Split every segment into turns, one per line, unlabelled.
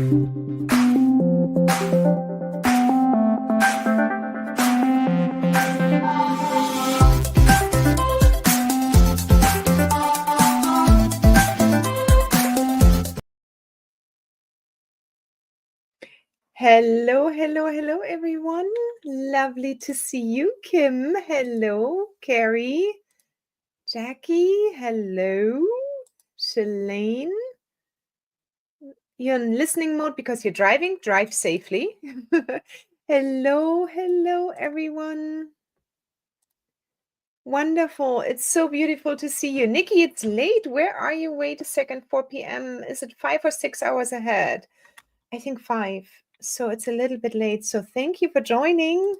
Hello, hello, hello, everyone. Lovely to see you, Kim. Hello, Carrie. Jackie, hello. Shalane. You're in listening mode because you're driving. Drive safely. Hello, hello, everyone. Wonderful. It's so beautiful to see you. Nikki, it's late. Where are you? Wait a second. 4 p.m. Is it 5 or 6 hours ahead? I think 5. So it's a little bit late. So thank you for joining.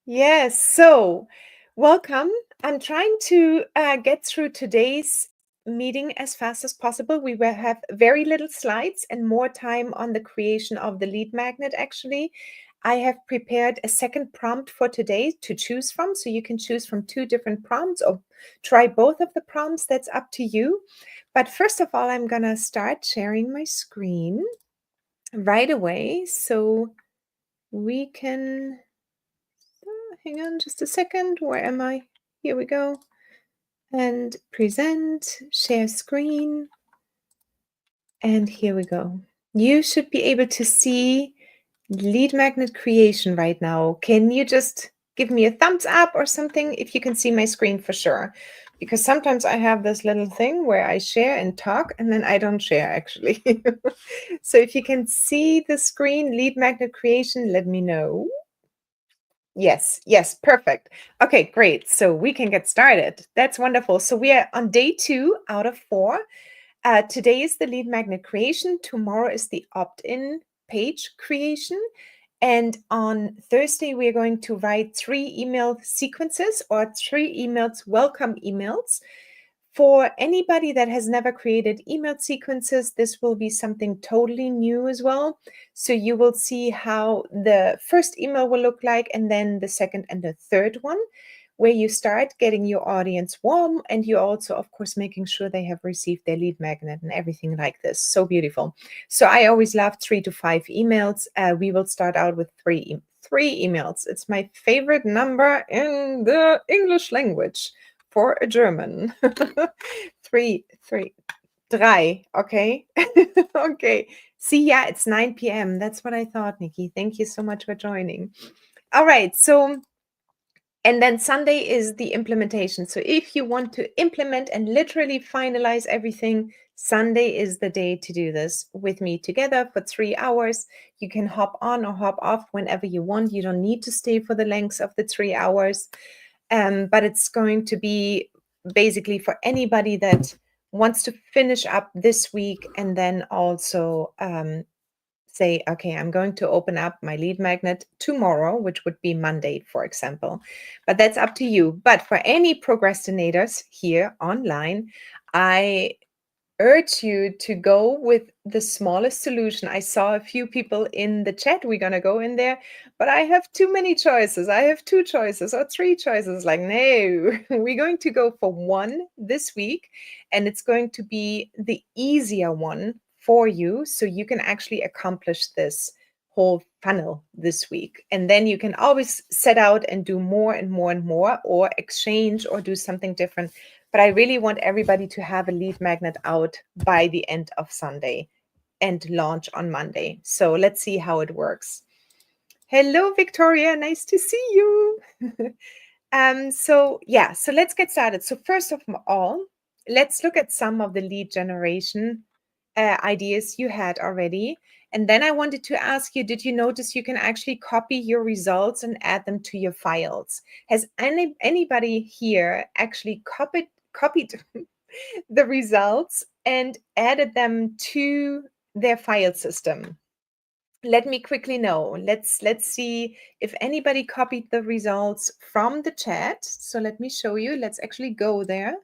Yes. So welcome. I'm trying to get through today's meeting as fast as possible. We will have very little slides and more time on the creation of the lead magnet, actually. I have prepared a second prompt for today to choose from. So you can choose from 2 different prompts or try both of the prompts. That's up to you. But first of all, I'm going to start sharing my screen right away so we can hang on just a second. Where am I? Here we go. And present, share screen. And here we go. You should be able to see lead magnet creation right now. Can you just give me a thumbs up or something if you can see my screen for sure? Because sometimes I have this little thing where I share and talk and then I don't share actually. So if you can see the screen, lead magnet creation, let me know. Yes, yes, perfect. Okay, great. So we can get started. That's wonderful. So we are on day 2 out of 4. Today is the lead magnet creation. Tomorrow is the opt-in page creation. And on Thursday, we are going to write 3 email sequences or 3 emails, welcome emails. For anybody that has never created email sequences, this will be something totally new as well. So you will see how the first email will look like, and then the second and the third one, where you start getting your audience warm, and you also, of course, making sure they have received their lead magnet and everything like this. So beautiful. So I always love 3 to 5 emails. We will start out with 3 emails. It's my favorite number in the English language. For a German. 3. Okay. Okay. See, yeah, it's 9 p.m. That's what I thought, Nikki. Thank you so much for joining. All right. So, and then Sunday is the implementation. So if you want to implement and literally finalize everything, Sunday is the day to do this with me together for 3 hours. You can hop on or hop off whenever you want. You don't need to stay for the length of the 3 hours. But it's going to be basically for anybody that wants to finish up this week and then also say, okay, I'm going to open up my lead magnet tomorrow, which would be Monday, for example. But that's up to you. But for any procrastinators here online, I urge you to go with the smallest solution. I saw a few people in the chat. We're going to go in there, but I have too many choices. I have 2 choices or 3 choices. Like, no, we're going to go for one this week, and it's going to be the easier one for you, so you can actually accomplish this whole funnel this week. And then you can always set out and do more and more and more, or exchange or do something different. But I really want everybody to have a lead magnet out by the end of Sunday and launch on Monday. So let's see how it works. Hello, Victoria. Nice to see you. So let's get started. So first of all, let's look at some of the lead generation ideas you had already. And then I wanted to ask you, did you notice you can actually copy your results and add them to your files? Has anybody here actually copied the results and added them to their file system? Let me quickly know. Let's see if anybody copied the results from the chat. So let me show you. Let's actually go there.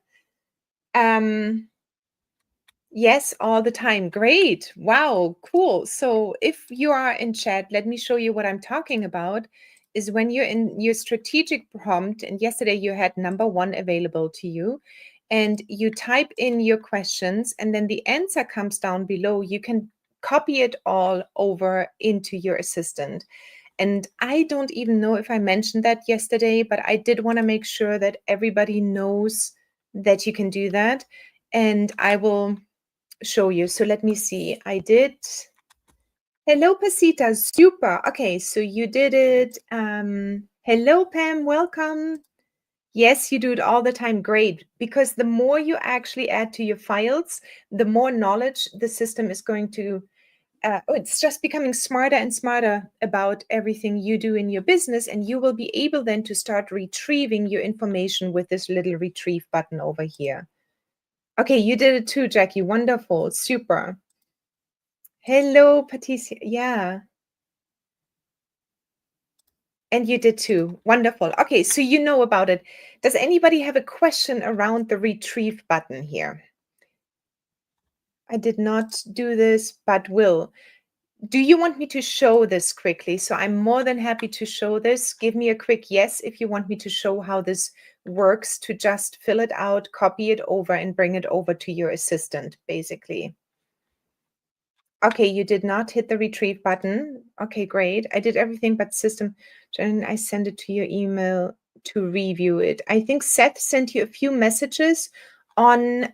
Yes, all the time. Great. Wow, cool. So if you are in chat, let me show you what I'm talking about. Is when you're in your strategic prompt, and yesterday you had number 1 available to you, and you type in your questions, and then the answer comes down below. You can copy it all over into your assistant. And I don't even know if I mentioned that yesterday, but I did want to make sure that everybody knows that you can do that. And I will show you. So let me see. I did. Hello, Pasita. Super. Okay, so you did it. Hello, Pam. Welcome. Yes, you do it all the time. Great. Because the more you actually add to your files, the more knowledge the system is going to it's just becoming smarter and smarter about everything you do in your business, and you will be able then to start retrieving your information with this little retrieve button over here. Okay, you did it too, Jackie. Wonderful. Super. Hello, Patricia. Yeah. And you did too. Wonderful. Okay, so you know about it. Does anybody have a question around the retrieve button here? I did not do this, but will. Do you want me to show this quickly? So I'm more than happy to show this. Give me a quick yes if you want me to show how this works, to just fill it out, copy it over, and bring it over to your assistant, basically. Okay, you did not hit the retrieve button. Okay, great. I did everything but system. Jen, I sent it to your email to review it. I think Seth sent you a few messages on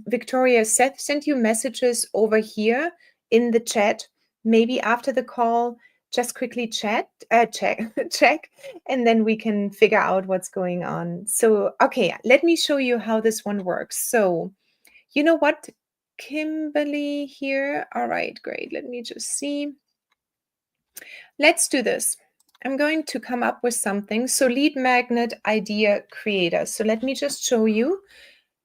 Victoria. Seth sent you messages over here in the chat. Maybe after the call, just quickly check, check, and then we can figure out what's going on. So, okay, let me show you how this one works. So, you know what? Kimberly here. All right, great. Let me just see. Let's do this. I'm going to come up with something. So lead magnet idea creator. So let me just show you.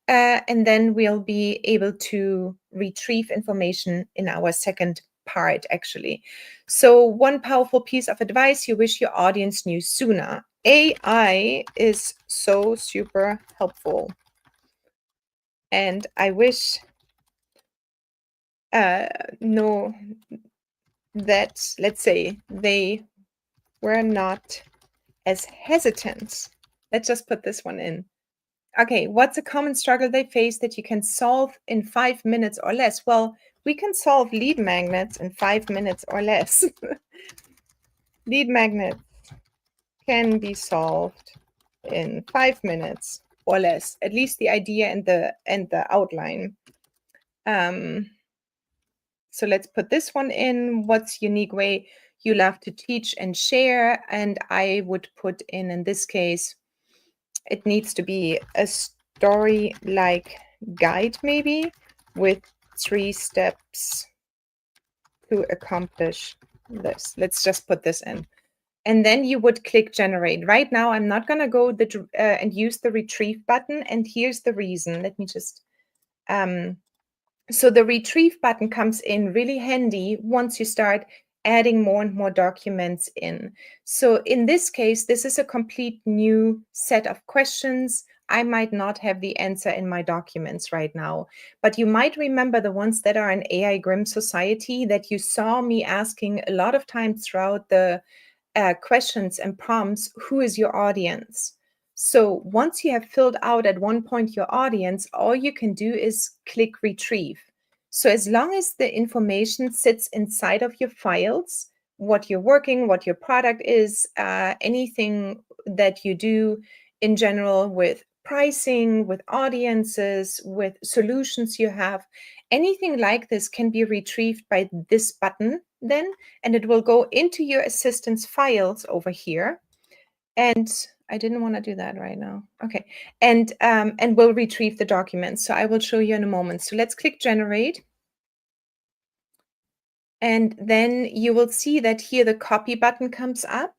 And then we'll be able to retrieve information in our second part, actually. So one powerful piece of advice you wish your audience knew sooner. AI is so super helpful. And I wish know that, let's say, they were not as hesitant. Let's just put this one in. Okay, what's a common struggle they face that you can solve in 5 minutes or less? Well, we can solve lead magnets in 5 minutes or less. Lead magnets can be solved in 5 minutes or less, at least the idea and the outline. So let's put this one in. What's unique way you love to teach and share? And I would put in this case, it needs to be a story-like guide, maybe, with 3 steps to accomplish this. Let's just put this in. And then you would click generate. Right now, I'm not going to go and use the retrieve button. And here's the reason. Let me just... So the retrieve button comes in really handy once you start adding more and more documents in. So in this case, this is a complete new set of questions. I might not have the answer in my documents right now, but you might remember the ones that are in AI Grim Society that you saw me asking a lot of times throughout the questions and prompts. Who is your audience? So once you have filled out at one point your audience, all you can do is click retrieve. So as long as the information sits inside of your files, what you're working, what your product is, anything that you do in general with pricing, with audiences, with solutions you have, anything like this can be retrieved by this button then, and it will go into your assistant's files over here. And I didn't want to do that right now. Okay. And we'll retrieve the documents. So I will show you in a moment. So let's click generate. And then you will see that here the copy button comes up.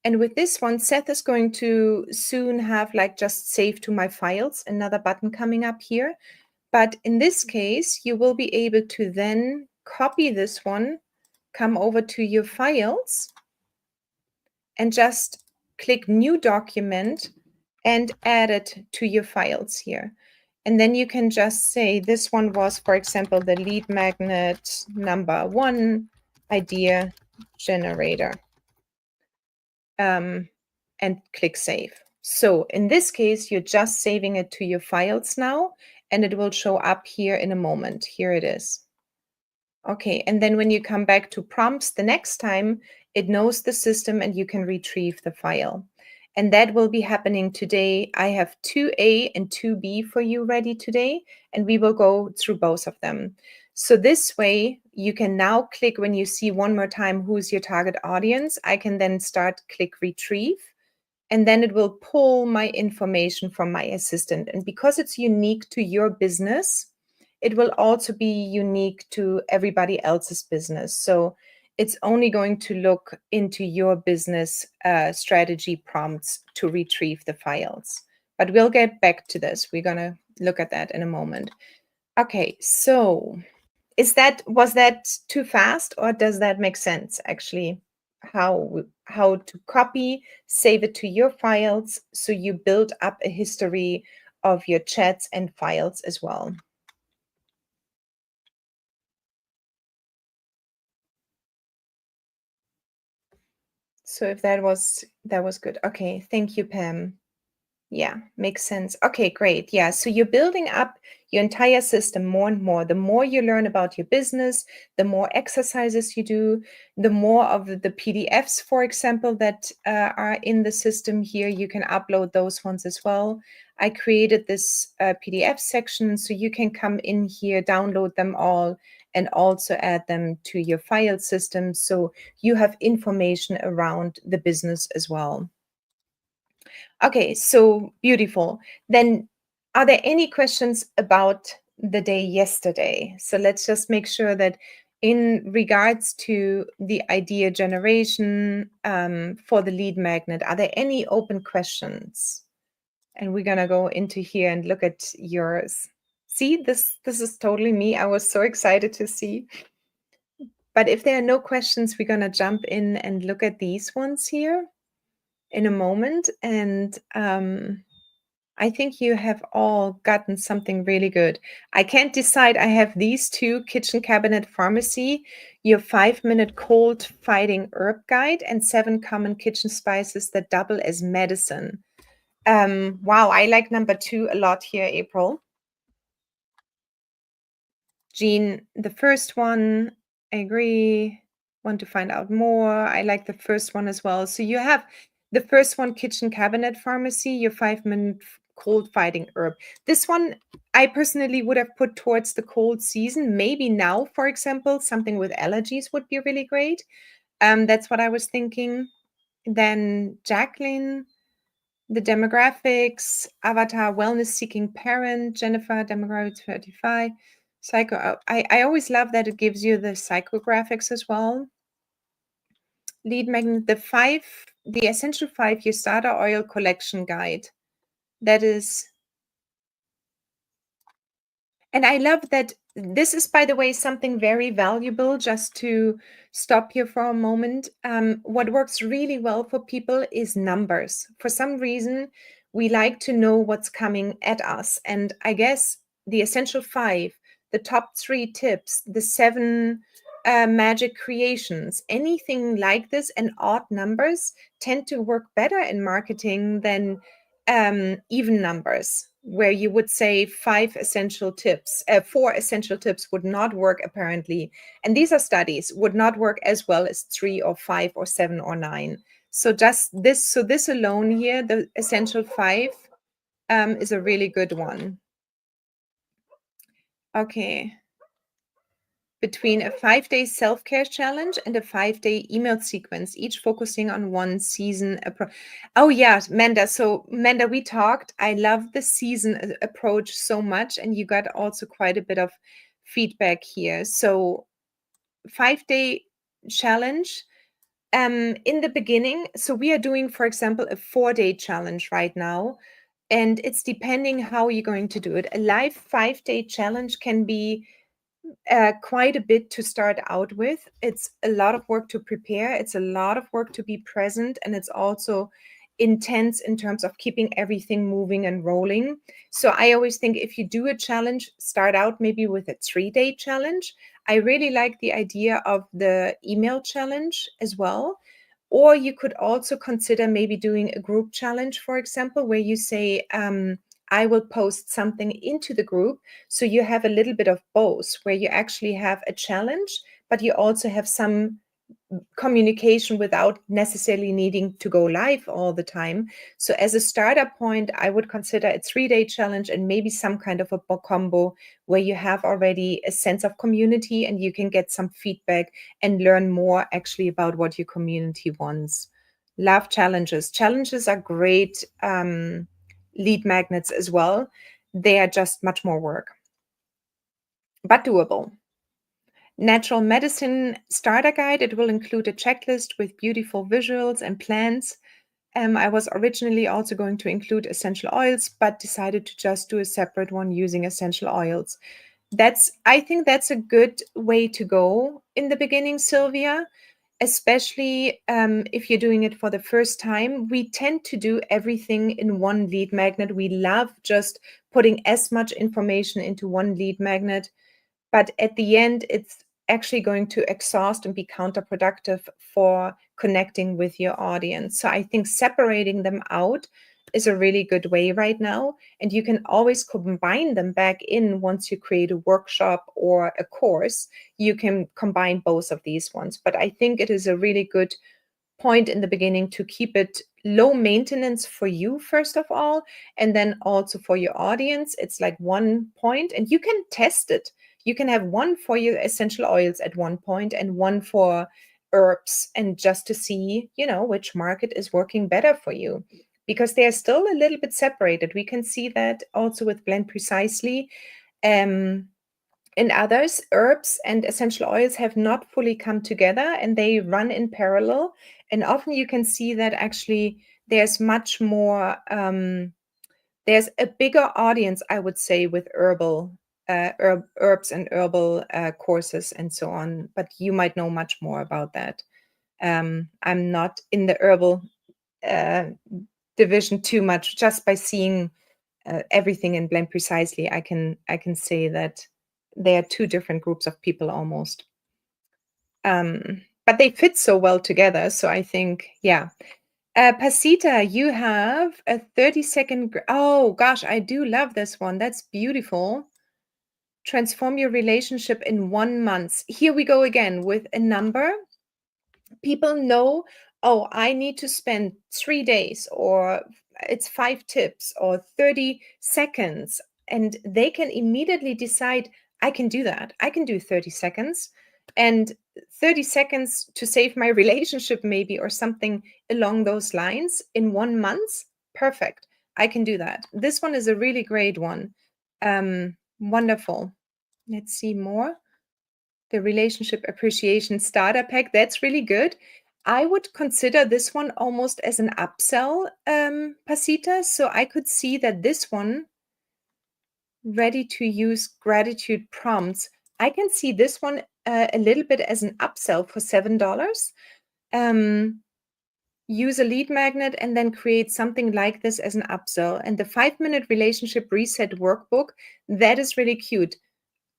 And with this one, Seth is going to soon have like just save to my files, another button coming up here. But in this case, you will be able to then copy this one, come over to your files, and just click new document and add it to your files here. And then you can just say this one was, for example, the lead magnet number 1 idea generator, and click save. So in this case, you're just saving it to your files now, and it will show up here in a moment. Here it is. Okay, and then when you come back to prompts the next time, it knows the system and you can retrieve the file. And that will be happening today. I have 2A and 2B for you ready today, and we will go through both of them. So this way, you can now click when you see one more time who's your target audience. I can then start click retrieve, and then it will pull my information from my assistant. And because it's unique to your business, it will also be unique to everybody else's business. So it's only going to look into your business strategy prompts to retrieve the files. But we'll get back to this. We're going to look at that in a moment. Okay, so was that too fast, or does that make sense actually? How to copy, save it to your files, so you build up a history of your chats and files as well. So if that was good. Okay, thank you, Pam. Yeah, makes sense. Okay, great. Yeah, so you're building up your entire system more and more. The more you learn about your business, the more exercises you do, the more of the PDFs, for example, that are in the system here, you can upload those ones as well. I created this PDF section so you can come in here, download them all, and also add them to your file system so you have information around the business as well. Okay, so beautiful. Then, are there any questions about the day yesterday? So let's just make sure that in regards to the idea generation for the lead magnet, are there any open questions? And we're gonna go into here and look at yours. See, this is totally me. I was so excited to see. But if there are no questions, we're gonna jump in and look at these ones here in a moment. And I think you have all gotten something really good. I can't decide. I have these two, Kitchen Cabinet Pharmacy, your 5-minute cold fighting herb guide, and 7 common kitchen spices that double as medicine. Wow, I like number 2 a lot here, April. Jean, the first one, I agree. Want to find out more. I like the first one as well. So you have the first one, Kitchen Cabinet Pharmacy, your 5-minute cold fighting herb. This one, I personally would have put towards the cold season. Maybe now, for example, something with allergies would be really great. That's what I was thinking. Then Jacqueline, the demographics, avatar, wellness seeking parent, Jennifer, demographic 35. I always love that it gives you the psychographics as well. Lead magnet, the essential 5 your starter oil collection guide. That is, and I love that this is, by the way, something very valuable. Just to stop here for a moment, what works really well for people is numbers. For some reason, we like to know what's coming at us. And I guess the essential 5, the top 3 tips, the 7 magic creations, anything like this, and odd numbers tend to work better in marketing than even numbers, where you would say 4 essential tips would not work apparently. And these are studies, would not work as well as 3 or 5 or 7 or 9. So this alone here, the essential 5 is a really good one. Okay. Between a 5-day self-care challenge and a 5-day email sequence, each focusing on one season approach. Oh yeah, Manda. So Manda, we talked. I love the season approach so much, and you got also quite a bit of feedback here. So 5-day challenge. In the beginning, so we are doing, for example, a 4-day challenge right now, and it's depending how you're going to do it. A live 5-day challenge can be quite a bit to start out with. It's a lot of work to prepare. It's a lot of work to be present. And it's also intense in terms of keeping everything moving and rolling. So I always think if you do a challenge, start out maybe with a 3-day challenge. I really like the idea of the email challenge as well. Or you could also consider maybe doing a group challenge, for example, where you say, I will post something into the group. So you have a little bit of both, where you actually have a challenge, but you also have some communication without necessarily needing to go live all the time. So as a starter point, I would consider a 3-day challenge and maybe some kind of a combo where you have already a sense of community and you can get some feedback and learn more actually about what your community wants. Love challenges. Challenges are great lead magnets as well. They are just much more work, but doable. Natural Medicine Starter Guide. It will include a checklist with beautiful visuals and plans. I was originally also going to include essential oils, but decided to just do a separate one using essential oils. I think that's a good way to go in the beginning, Sylvia, especially if you're doing it for the first time. We tend to do everything in one lead magnet. We love just putting as much information into one lead magnet, but at the end, it's actually going to exhaust and be counterproductive for connecting with your audience. So I think separating them out is a really good way right now. And you can always combine them back in once you create a workshop or a course. You can combine both of these ones. But I think it is a really good point in the beginning to keep it low maintenance for you, first of all, and then also for your audience. It's like one point, and you can test it. You can have one for your essential oils at one point and one for herbs, and just to see, which market is working better for you, because they are still a little bit separated. We can see that also with Blend Precisely. In others, herbs and essential oils have not fully come together and they run in parallel. And often you can see that actually there's much more, there's a bigger audience, I would say, with herbs and herbal courses and so on. But you might know much more about that. I'm not in the herbal division too much. Just by seeing everything in Blend Precisely, I can say that they are two different groups of people almost. But they fit so well together. So I think, yeah. Pasita, you have a 30-second. Oh, gosh, I do love this one. That's beautiful. Transform your relationship in 1 month. Here we go again with a number. People know, oh, I need to spend 3 days, or it's 5 tips or 30 seconds. And they can immediately decide, I can do that. I can do 30 seconds. And 30 seconds to save my relationship, maybe, or something along those lines in 1 month. Perfect. I can do that. This one is a really great one. Wonderful. Let's see more. The Relationship Appreciation Starter Pack. That's really good. I would consider this one almost as an upsell, Pasita. So I could see that this one, Ready to Use Gratitude Prompts, I can see this one a little bit as an upsell for $7. Use a lead magnet and then create something like this as an upsell. And the 5-minute relationship reset workbook, that is really cute.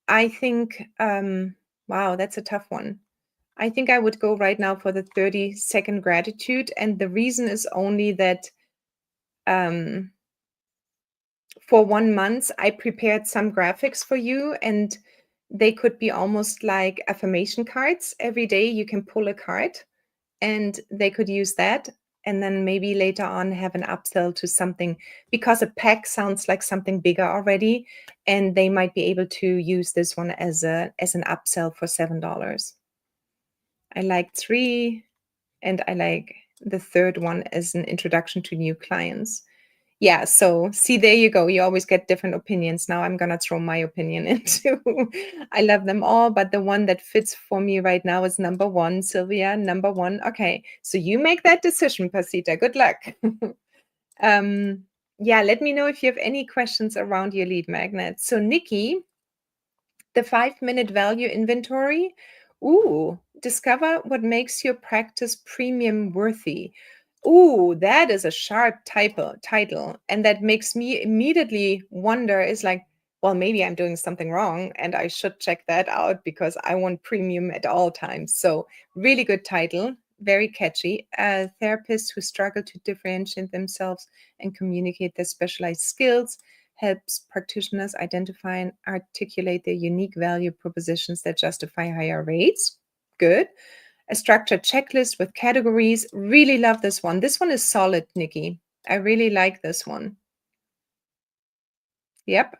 I think, wow, that's a tough one. I think I would go right now for the 30-second gratitude. And the reason is only that for 1 month, I prepared some graphics for you, and they could be almost like affirmation cards. Every day you can pull a card and they could use that. And then maybe later on have an upsell to something, because a pack sounds like something bigger already. And they might be able to use this one as an upsell for $7. I like 3, and I like the third one as an introduction to new clients. Yeah, so see, there you go. You always get different opinions. Now I'm going to throw my opinion into. I love them all, but the one that fits for me right now is number 1, Sylvia, number 1. Okay, so you make that decision, Pasita. Good luck. Yeah, let me know if you have any questions around your lead magnet. So Nikki, the 5-minute value inventory. Ooh, discover what makes your practice premium worthy. Ooh, that is a sharp title. And that makes me immediately wonder, is like, well, maybe I'm doing something wrong and I should check that out, because I want premium at all times. So really good title, very catchy. Therapists who struggle to differentiate themselves and communicate their specialized skills. helps practitioners identify and articulate their unique value propositions that justify higher rates. Good. A structured checklist with categories. Really love this one. This one is solid, Nikki. I really like this one. Yep.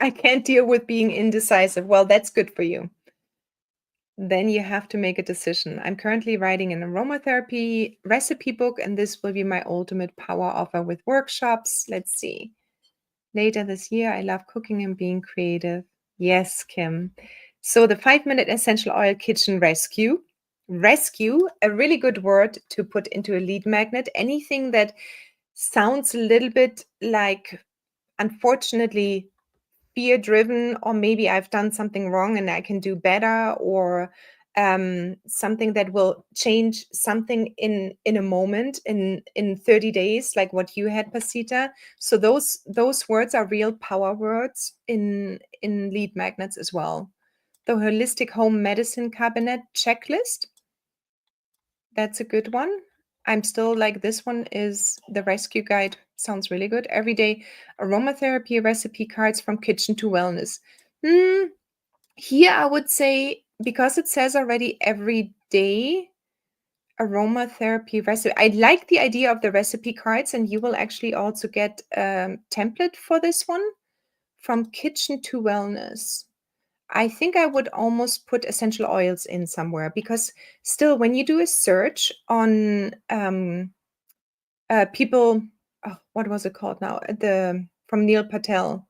I can't deal with being indecisive. Well, that's good for you. Then you have to make a decision. I'm currently writing an aromatherapy recipe book, and this will be my ultimate power offer with workshops. Let's see. Later this year, I love cooking and being creative. Yes, Kim. So the 5-minute essential oil kitchen rescue. Rescue, a really good word to put into a lead magnet. Anything that sounds a little bit like, unfortunately, fear driven, or maybe I've done something wrong and I can do better, or something that will change something in a moment, in 30 days, like what you had, Pasita. So those words are real power words in lead magnets as well. The holistic home medicine cabinet checklist, that's a good one. I'm still like, this one is the rescue guide. Sounds really good. Everyday aromatherapy recipe cards from kitchen to wellness. Here I would say, because it says already every day aromatherapy recipe, I like the idea of the recipe cards, and you will actually also get a template for this one. From kitchen to wellness, I think I would almost put essential oils in somewhere, because still, when you do a search on people, oh, what was it called now? From Neil Patel,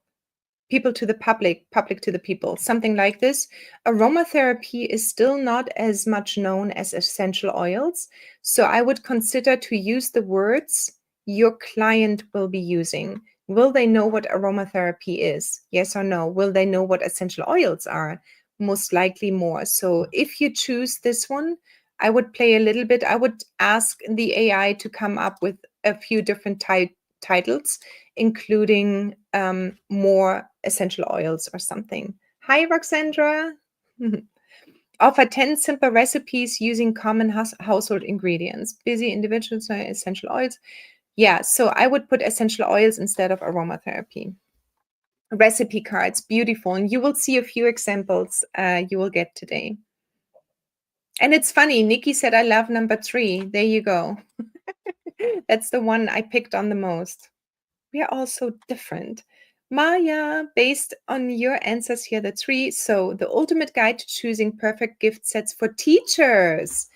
people to the public, public to the people, something like this. Aromatherapy is still not as much known as essential oils. So I would consider to use the words your client will be using. Will they know what aromatherapy is? Yes or no? Will they know what essential oils are? Most likely more. So if you choose this one, I would play a little bit. I would ask the AI to come up with a few different titles, including more essential oils or something. Hi, Roxandra. Offer 10 simple recipes using common household ingredients. Busy individuals, essential oils. Yeah, so I would put essential oils instead of aromatherapy. Recipe cards, beautiful. And you will see a few examples you will get today. And it's funny, Nikki said, I love number 3. There you go. That's the one I picked on the most. We are all so different. Maya, based on your answers here, the 3. So the ultimate guide to choosing perfect gift sets for teachers.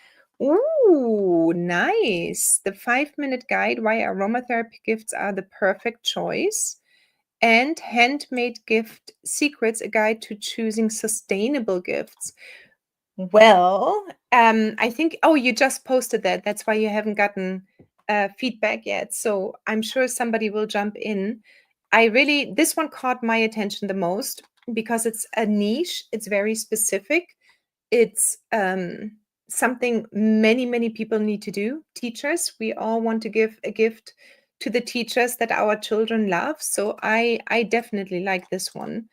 Ooh, nice. The 5-minute guide why aromatherapy gifts are the perfect choice. And handmade gift secrets, a guide to choosing sustainable gifts. Well, I think, oh, you just posted that. That's why you haven't gotten feedback yet. So I'm sure somebody will jump in. This one caught my attention the most because it's a niche. It's very specific. It's something many, many people need to do. Teachers, we all want to give a gift to the teachers that our children love. So I definitely like this one,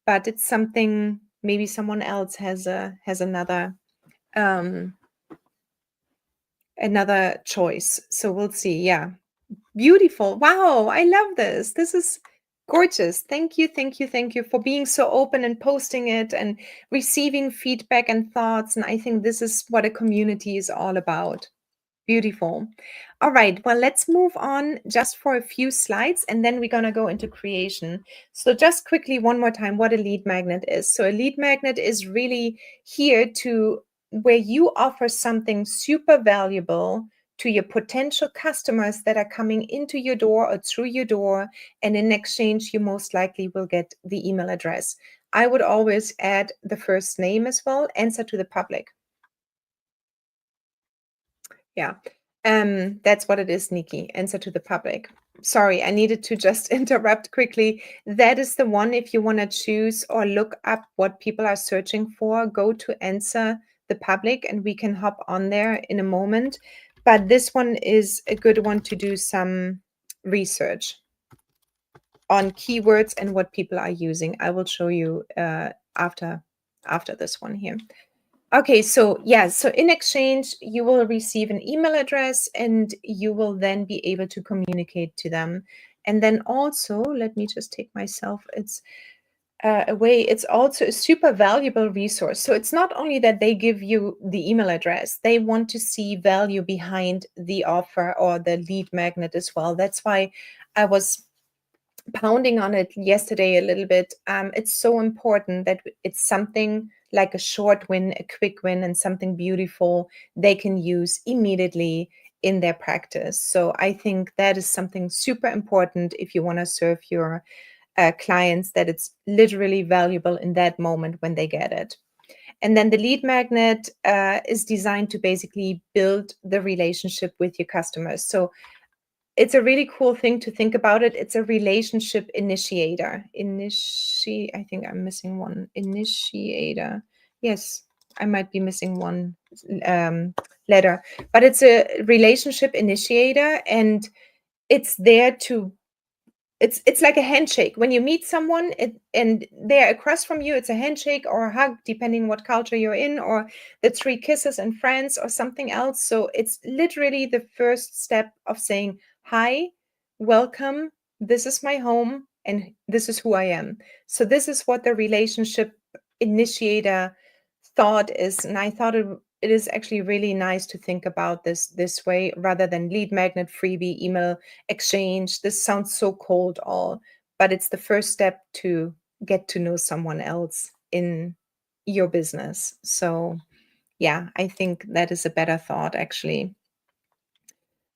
but it's something maybe someone else has another choice. So we'll see. Yeah. Beautiful. Wow, I love this. This is gorgeous. Thank you, thank you, thank you for being so open and posting it and receiving feedback and thoughts. And I think this is what a community is all about. Beautiful. All right, well, let's move on just for a few slides, and then we're going to go into creation. So just quickly, one more time, what a lead magnet is. So a lead magnet is really here to where you offer something super valuable to your potential customers that are coming into your door or through your door, and in exchange, you most likely will get the email address. I would always add the first name as well, answer to the public. Yeah, that's what it is, Nikki. Answer to the public. Sorry, I needed to just interrupt quickly. That is the one. If you want to choose or look up what people are searching for, go to answer the public, and we can hop on there in a moment. But this one is a good one to do some research on keywords and what people are using. I will show you after this one here. Okay, so yeah, so in exchange, you will receive an email address, and you will then be able to communicate to them. And then also, let me just take myself, it's away. It's also a super valuable resource. So it's not only that they give you the email address, they want to see value behind the offer or the lead magnet as well. That's why I was pounding on it yesterday a little bit. It's so important that it's something like a short win, a quick win, and something beautiful they can use immediately in their practice. So I think that is something super important if you want to serve your clients, that it's literally valuable in that moment when they get it. And then the lead magnet is designed to basically build the relationship with your customers. So it's a really cool thing to think about it. It's a relationship initiator. I think I'm missing one. Initiator. Yes, I might be missing one letter, but it's a relationship initiator, and it's there to it's like a handshake. When you meet someone and they're across from you, it's a handshake or a hug, depending what culture you're in, or the three kisses in France or something else. So it's literally the first step of saying, hi, welcome, this is my home, and this is who I am. So this is what the relationship initiator thought is. And I thought it is actually really nice to think about this way, rather than lead magnet, freebie, email exchange. This sounds so cold all, but it's the first step to get to know someone else in your business. So yeah, I think that is a better thought actually.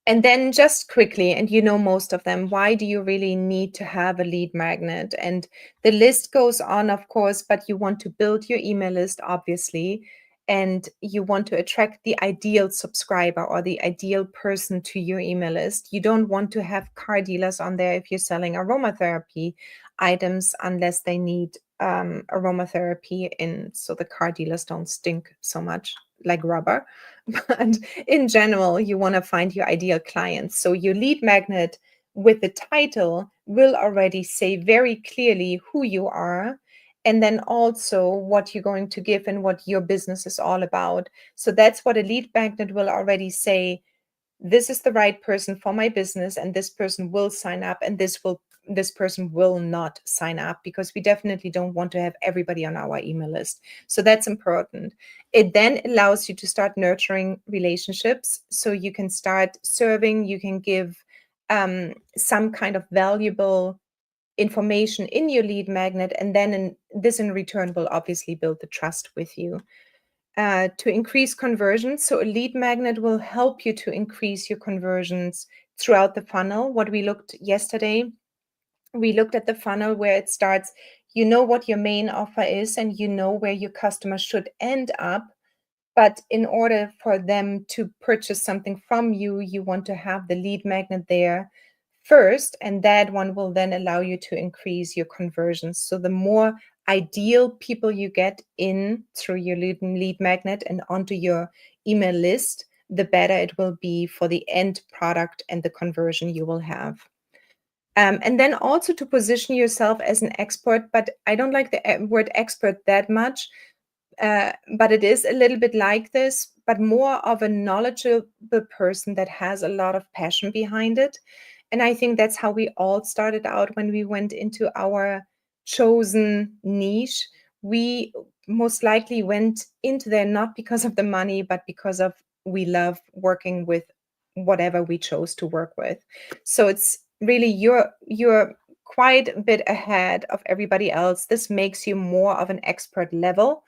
And then just quickly, and you know most of them, why do you really need to have a lead magnet? And the list goes on, of course, but you want to build your email list, obviously, and you want to attract the ideal subscriber or the ideal person to your email list. You don't want to have car dealers on there if you're selling aromatherapy items, unless they need aromatherapy in, so the car dealers don't stink so much like rubber. But in general, you want to find your ideal clients. So your lead magnet with the title will already say very clearly who you are, and then also what you're going to give and what your business is all about. So that's what a lead magnet will already say. This is the right person for my business, and this person will sign up, and this person will not sign up, because we definitely don't want to have everybody on our email list. So that's important. It then allows you to start nurturing relationships, so you can start serving, you can give some kind of valuable information in your lead magnet, and then this in return will obviously build the trust with you. To increase conversions. So a lead magnet will help you to increase your conversions throughout the funnel. What we looked yesterday, we looked at the funnel where it starts, you know what your main offer is, and you know where your customer should end up. But in order for them to purchase something from you, you want to have the lead magnet there first, and that one will then allow you to increase your conversions. So the more ideal people you get in through your lead magnet and onto your email list, the better it will be for the end product and the conversion you will have. And then also to position yourself as an expert, but I don't like the word expert that much, but it is a little bit like this, but more of a knowledgeable person that has a lot of passion behind it. And I think that's how we all started out when we went into our chosen niche. We most likely went into there not because of the money, but because of we love working with whatever we chose to work with. So it's really you're quite a bit ahead of everybody else. This makes you more of an expert level,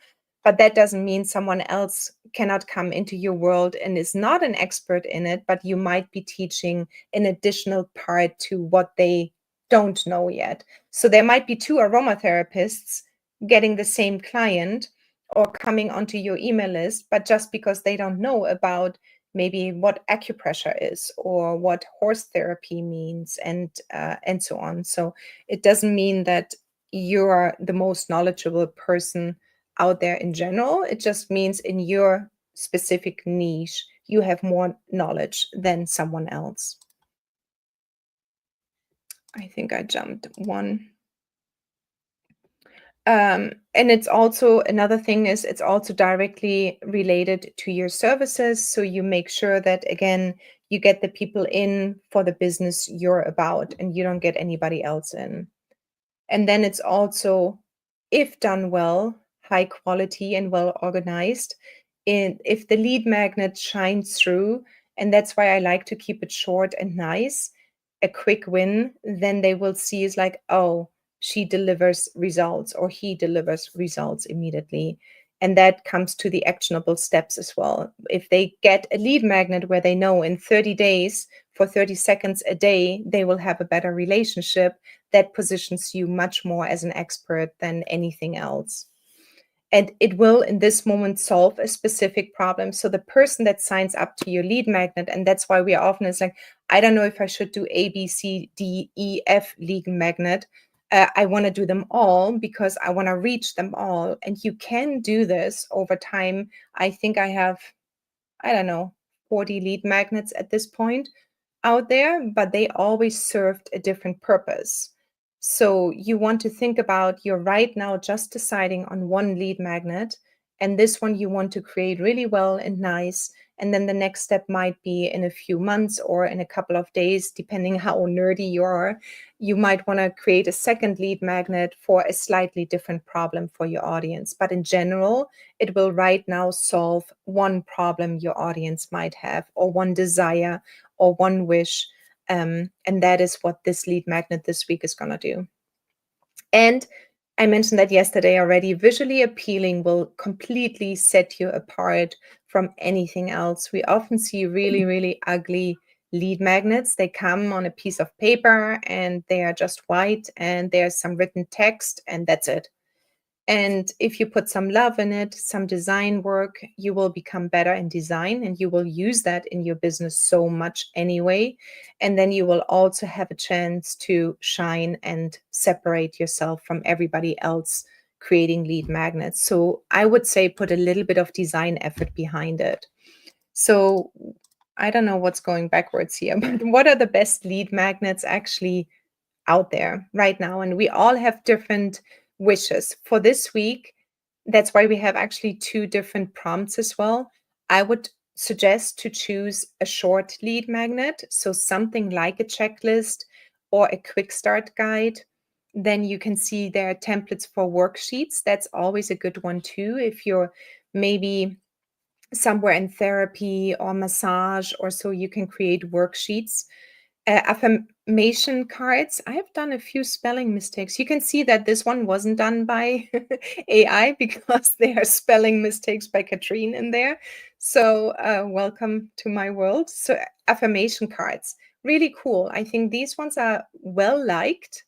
but that doesn't mean someone else cannot come into your world and is not an expert in it, but you might be teaching an additional part to what they don't know yet. So there might be two aromatherapists getting the same client or coming onto your email list, but just because they don't know about maybe what acupressure is or what horse therapy means, and so on. So it doesn't mean that you're the most knowledgeable person out there in general. It just means in your specific niche, you have more knowledge than someone else. I think I jumped one. And it's also another thing is it's also directly related to your services. So you make sure that again, you get the people in for the business you're about, and you don't get anybody else in. And then it's also, if done well, high quality and well organized, if the lead magnet shines through, and that's why I like to keep it short and nice, a quick win, then they will see is like, oh, she delivers results or he delivers results immediately. And that comes to the actionable steps as well. If they get a lead magnet where they know in 30 days, for 30 seconds a day, they will have a better relationship, that positions you much more as an expert than anything else. And it will, in this moment, solve a specific problem. So the person that signs up to your lead magnet, and that's why we often is like, I don't know if I should do A, B, C, D, E, F lead magnet. I want to do them all because I want to reach them all. And you can do this over time. I think I have, I don't know, 40 lead magnets at this point out there, but they always served a different purpose. So you want to think about, you're right now just deciding on one lead magnet, and this one you want to create really well and nice. And then the next step might be in a few months or in a couple of days, depending how nerdy you are. You might want to create a second lead magnet for a slightly different problem for your audience. But in general, it will right now solve one problem your audience might have, or one desire, or one wish. And that is what this lead magnet this week is going to do. And I mentioned that yesterday already, visually appealing will completely set you apart from anything else. We often see really, really ugly lead magnets. They come on a piece of paper and they are just white and there's some written text and that's it. And if you put some love in it, some design work, you will become better in design and you will use that in your business so much anyway. And then you will also have a chance to shine and separate yourself from everybody else creating lead magnets. So I would say put a little bit of design effort behind it. So I don't know what's going backwards here, but what are the best lead magnets actually out there right now? And we all have different wishes for this week. That's why we have actually 2 different prompts as well. I would suggest to choose a short lead magnet, so something like a checklist or a quick start guide. Then you can see there are templates for worksheets. That's always a good one too. If you're maybe somewhere in therapy or massage or so, you can create worksheets. Affirmation cards. I have done a few spelling mistakes. You can see that this one wasn't done by AI because there are spelling mistakes by Katrine in there. So welcome to my world. So affirmation cards, really cool. I think these ones are well liked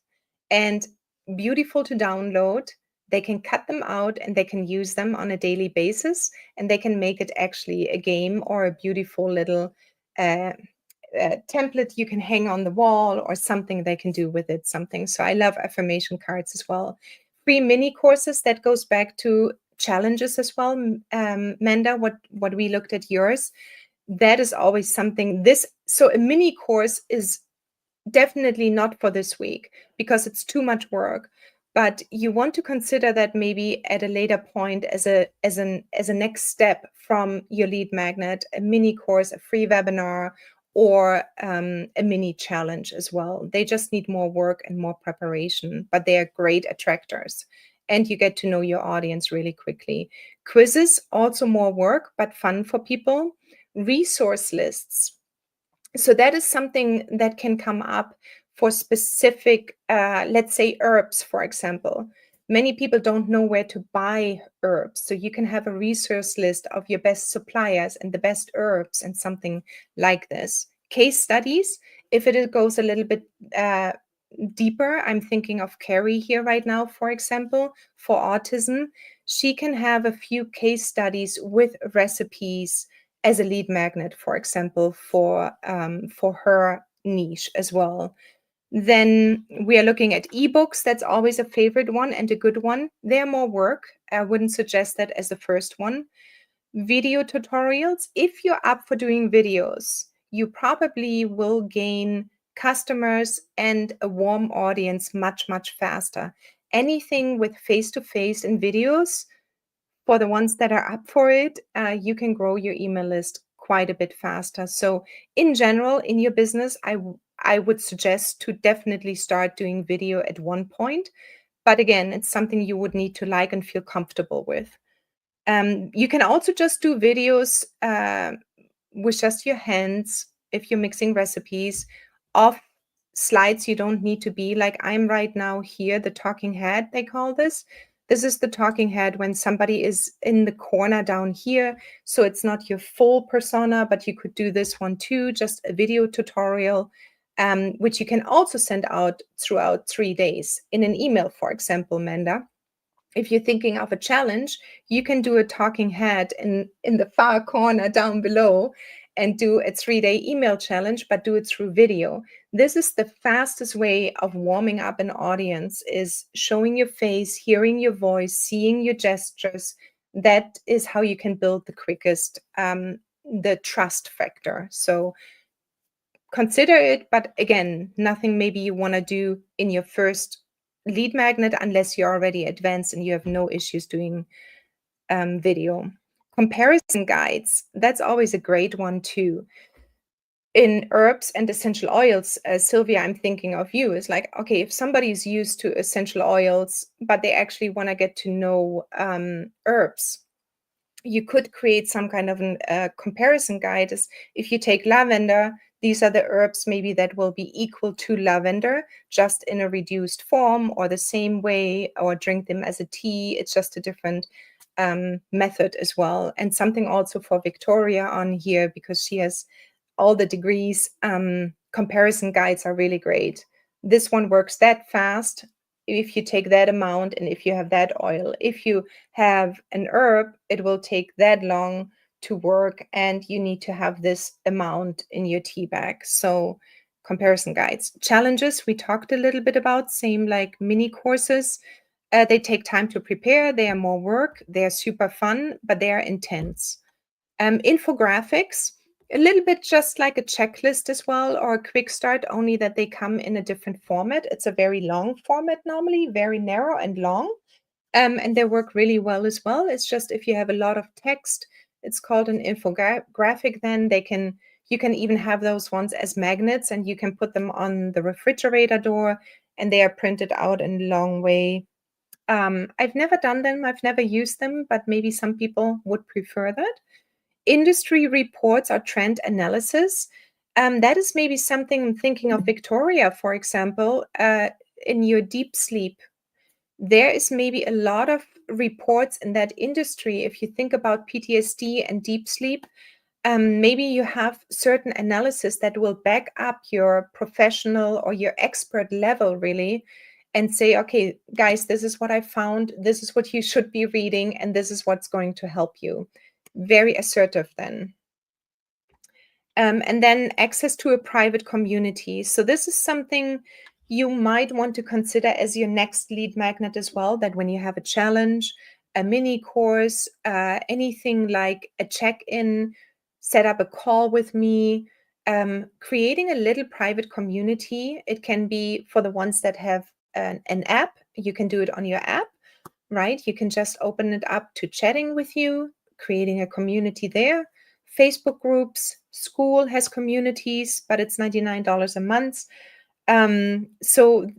and beautiful to download. They can cut them out and they can use them on a daily basis, and they can make it actually a game or a beautiful little template you can hang on the wall, or something they can do with it, something. So I love affirmation cards as well. Free mini courses, that goes back to challenges as well. Manda, what we looked at yours, that is always something. So a mini course is definitely not for this week because it's too much work, but you want to consider that maybe at a later point as a next step from your lead magnet, a mini course, a free webinar, or a mini challenge as well. They just need more work and more preparation, but they are great attractors and you get to know your audience really quickly. Quizzes, also more work but fun for people. Resource lists, so that is something that can come up for specific, let's say herbs, for example. Many people don't know where to buy herbs. So you can have a resource list of your best suppliers and the best herbs and something like this. Case studies, if it goes a little bit deeper, I'm thinking of Carrie here right now, for example, for autism. She can have a few case studies with recipes as a lead magnet, for example, for her niche as well. Then we are looking at ebooks. That's always a favorite one and a good one. They're more work. I wouldn't suggest that as the first one. Video tutorials. If you're up for doing videos, you probably will gain customers and a warm audience much, much faster. Anything with face-to-face in videos, for the ones that are up for it, you can grow your email list quite a bit faster. So in general, in your business, I would suggest to definitely start doing video at one point. But again, it's something you would need to like and feel comfortable with. You can also just do videos with just your hands if you're mixing recipes of slides. You don't need to be like I'm right now here, the talking head, they call this. This is the talking head when somebody is in the corner down here. So it's not your full persona, but you could do this one too, just a video tutorial, which you can also send out throughout 3 days in an email, for example, Manda. If you're thinking of a challenge, you can do a talking head in the far corner down below and do a 3-day email challenge, but do it through video. This is the fastest way of warming up an audience, is showing your face, hearing your voice, seeing your gestures. That is how you can build the quickest, the trust factor. So consider it, but again, nothing maybe you want to do in your first lead magnet unless you're already advanced and you have no issues doing video. Comparison guides, that's always a great one too. In herbs and essential oils, Sylvia, I'm thinking of you. Is like, okay, if somebody's used to essential oils, but they actually want to get to know herbs, you could create some kind of a comparison guide. Is if you take lavender, these are the herbs maybe that will be equal to lavender, just in a reduced form or the same way, or drink them as a tea. It's just a different method as well. And something also for Victoria on here, because she has all the degrees. Comparison guides are really great. This one works that fast. If you take that amount and if you have that oil, if you have an herb, it will take that long to work and you need to have this amount in your tea bag. So comparison guides. Challenges, we talked a little bit about, same like mini courses. They take time to prepare. They are more work. They are super fun, but they are intense. Infographics, a little bit just like a checklist as well, or a quick start, only that they come in a different format. It's a very long format normally, very narrow and long. And they work really well as well. It's just if you have a lot of text, it's called an infographic, then you can even have those ones as magnets and you can put them on the refrigerator door and they are printed out in a long way. I've never done them, I've never used them, but maybe some people would prefer that. Industry reports or trend analysis. That is maybe something I'm thinking of Victoria, for example, in your deep sleep. There is maybe a lot of reports in that industry. If you think about PTSD and deep sleep, maybe you have certain analysis that will back up your professional or your expert level really and say, okay, guys, this is what I found. This is what you should be reading. And this is what's going to help you. Very assertive then. And then access to a private community. So this is something you might want to consider as your next lead magnet as well, that when you have a challenge, a mini course, anything like a check-in, set up a call with me, creating a little private community. It can be for the ones that have an app. You can do it on your app, right? You can just open it up to chatting with you, creating a community there. Facebook groups, school has communities, but it's $99 a month. So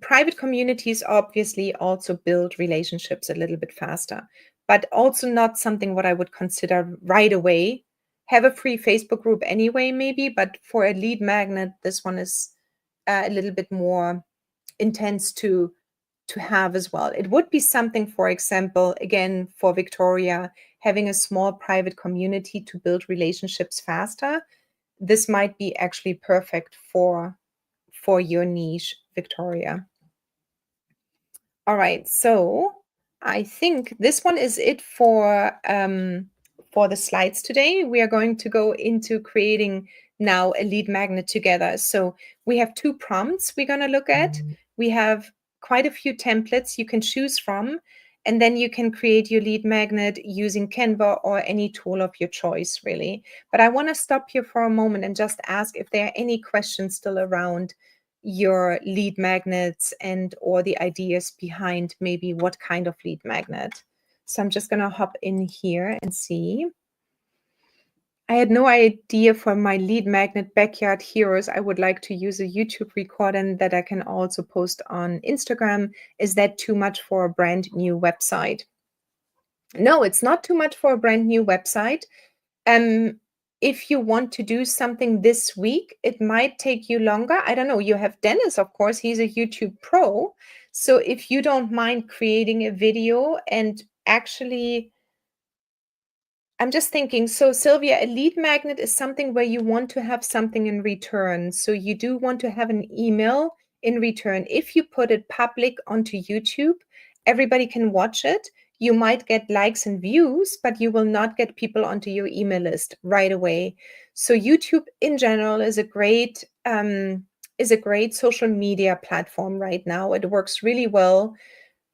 private communities obviously also build relationships a little bit faster, but also not something what I would consider right away. Have a free Facebook group anyway, maybe, but for a lead magnet, this one is a little bit more intense to have as well. It would be something, for example, again, for Victoria, having a small private community to build relationships faster. This might be actually perfect for your niche, Victoria. All right, so I think this one is it for the slides today. We are going to go into creating now a lead magnet together. So we have 2 prompts we're going to look at. We have quite a few templates you can choose from, and then you can create your lead magnet using Canva or any tool of your choice, really. But I want to stop here for a moment and just ask if there are any questions still around your lead magnets and or the ideas behind maybe what kind of lead magnet. So I'm just going to hop in here and see. I had no idea for my lead magnet Backyard Heroes. I would like to use a YouTube recorder that I can also post on Instagram. Is that too much for a brand new website? No, it's not too much for a brand new website. If you want to do something this week, it might take you longer. I don't know. You have Dennis, of course, he's a YouTube pro. So if you don't mind creating a video and actually, I'm just thinking, so Sylvia, a lead magnet is something where you want to have something in return. So you do want to have an email in return. If you put it public onto YouTube, everybody can watch it. You might get likes and views, but you will not get people onto your email list right away. So YouTube in general is a great social media platform right now. It works really well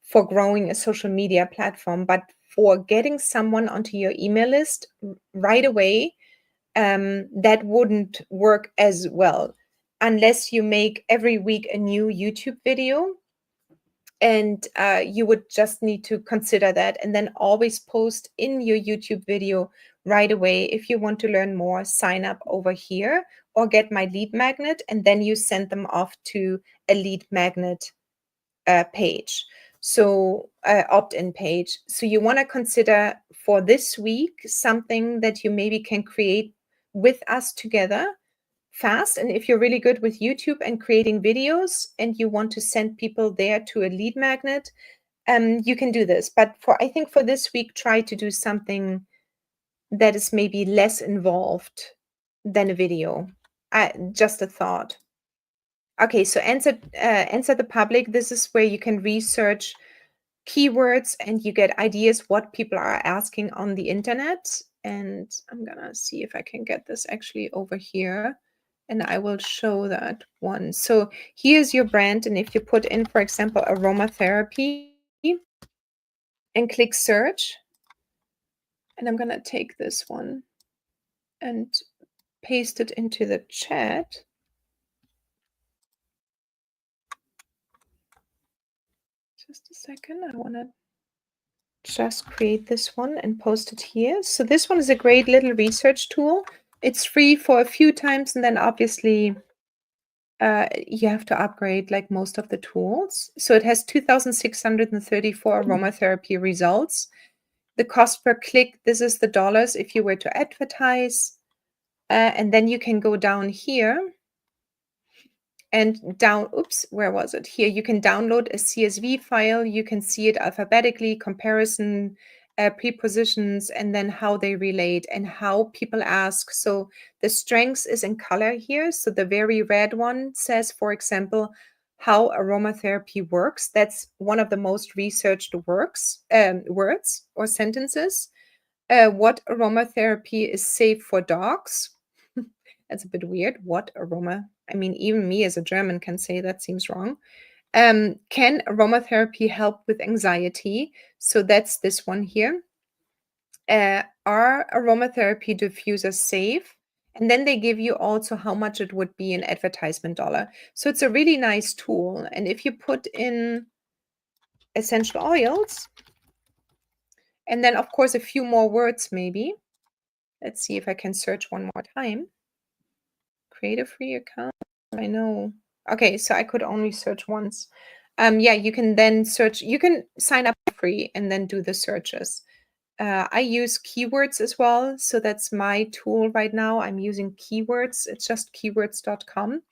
for growing a social media platform, but for getting someone onto your email list right away, that wouldn't work as well unless you make every week a new YouTube video. And you would just need to consider that and then always post in your YouTube video right away. If you want to learn more, sign up over here or get my lead magnet, and then you send them off to a lead magnet page. So opt-in page. So you want to consider for this week something that you maybe can create with us together fast. And if you're really good with YouTube and creating videos and you want to send people there to a lead magnet, you can do this. But I think for this week, try to do something that is maybe less involved than a video. Just a thought. Okay, so answer the public. This is where you can research keywords and you get ideas what people are asking on the internet. And I'm gonna see if I can get this actually over here, and I will show that one. So here's your brand, and if you put in, for example, aromatherapy and click search, and I'm gonna take this one and paste it into the chat. Just a second, I want to just create this one and post it here. So this one is a great little research tool. It's free for a few times, and then obviously you have to upgrade like most of the tools. So it has 2,634 aromatherapy results. The cost per click, this is the dollars if you were to advertise. And then you can go down here and where was it? Here, you can download a CSV file. You can see it alphabetically, comparison, prepositions, and then how they relate and how people ask. So the strengths is in color here. So the very red one says, for example, how aromatherapy works. That's one of the most researched words or sentences. What aromatherapy is safe for dogs? That's a bit weird. What aroma? I mean, even me as a German can say that seems wrong. Can aromatherapy help with anxiety? So that's this one here. Are aromatherapy diffusers safe? And then they give you also how much it would be in advertisement dollar. So it's a really nice tool. And if you put in essential oils, and then of course a few more words maybe. Let's see if I can search one more time. Create a free account. I know. Okay, so I could only search once. Yeah, you can then search. You can sign up for free and then do the searches. I use keywords as well. So that's my tool right now. I'm using keywords. It's just keywords.com.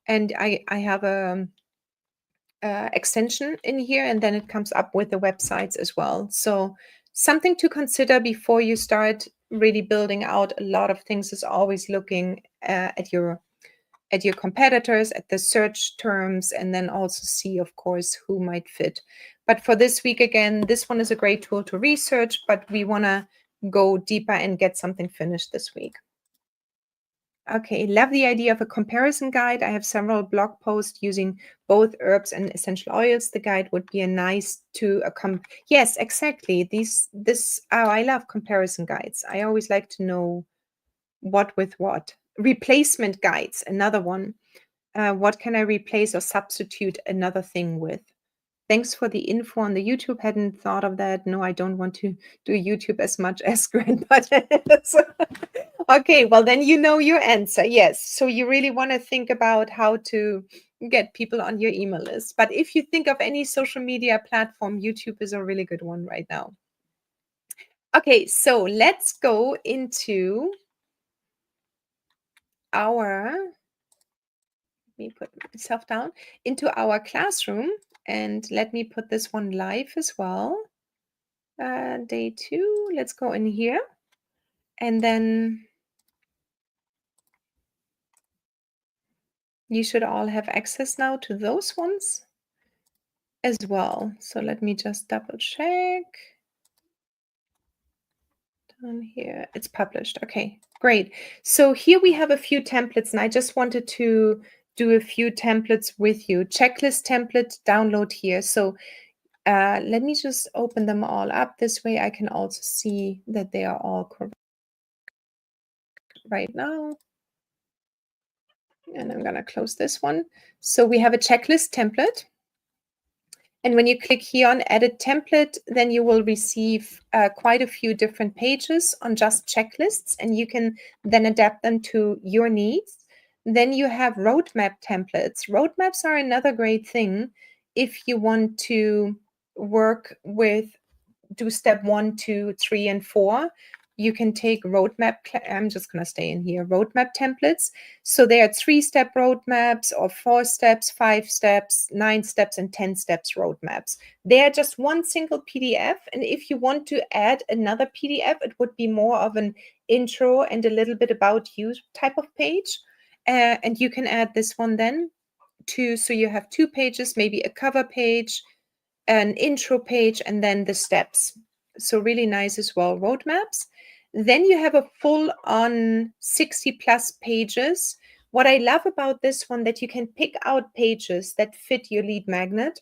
And I have a extension in here, and then it comes up with the websites as well. So something to consider before you start really building out a lot of things is always looking at your competitors, at the search terms, and then also see, of course, who might fit. But for this week, again, this one is a great tool to research, but we want to go deeper and get something finished this week. Okay, love the idea of a comparison guide. I have several blog posts using both herbs and essential oils. The guide would be a nice to yes, exactly. I love comparison guides. I always like to know what with what. Replacement guides, another one. What can I replace or substitute another thing with? Thanks for the info on the YouTube. Hadn't thought of that. No, I don't want to do YouTube as much as grandpa does. Okay, well, then you know your answer. Yes. So you really want to think about how to get people on your email list. But if you think of any social media platform, YouTube is a really good one right now. Okay, so let's go into our, let me put myself down, into our classroom. And let me put this one live as well. Day 2, let's go in here. And then you should all have access now to those ones as well. So let me just double check. Down here, it's published. Okay, great. So here we have a few templates, and I just wanted to do a few templates with you. Checklist template, download here. So let me just open them all up. This way I can also see that they are all correct right now. And I'm going to close this one. So we have a checklist template. And when you click here on Edit Template, then you will receive quite a few different pages on just checklists, and you can then adapt them to your needs. Then you have roadmap templates. Roadmaps are another great thing if you want to work with, do step 1, 2, 3, and 4. You can take roadmap, I'm just going to stay in here, roadmap templates. So there are 3-step roadmaps or 4 steps, 5 steps, 9 steps, and 10 steps roadmaps. They are just one single PDF. And if you want to add another PDF, it would be more of an intro and a little bit about you type of page. And you can add this one then too. So you have 2 pages, maybe a cover page, an intro page, and then the steps. So really nice as well, roadmaps. Then you have a full on 60 plus pages. What I love about this one, that you can pick out pages that fit your lead magnet.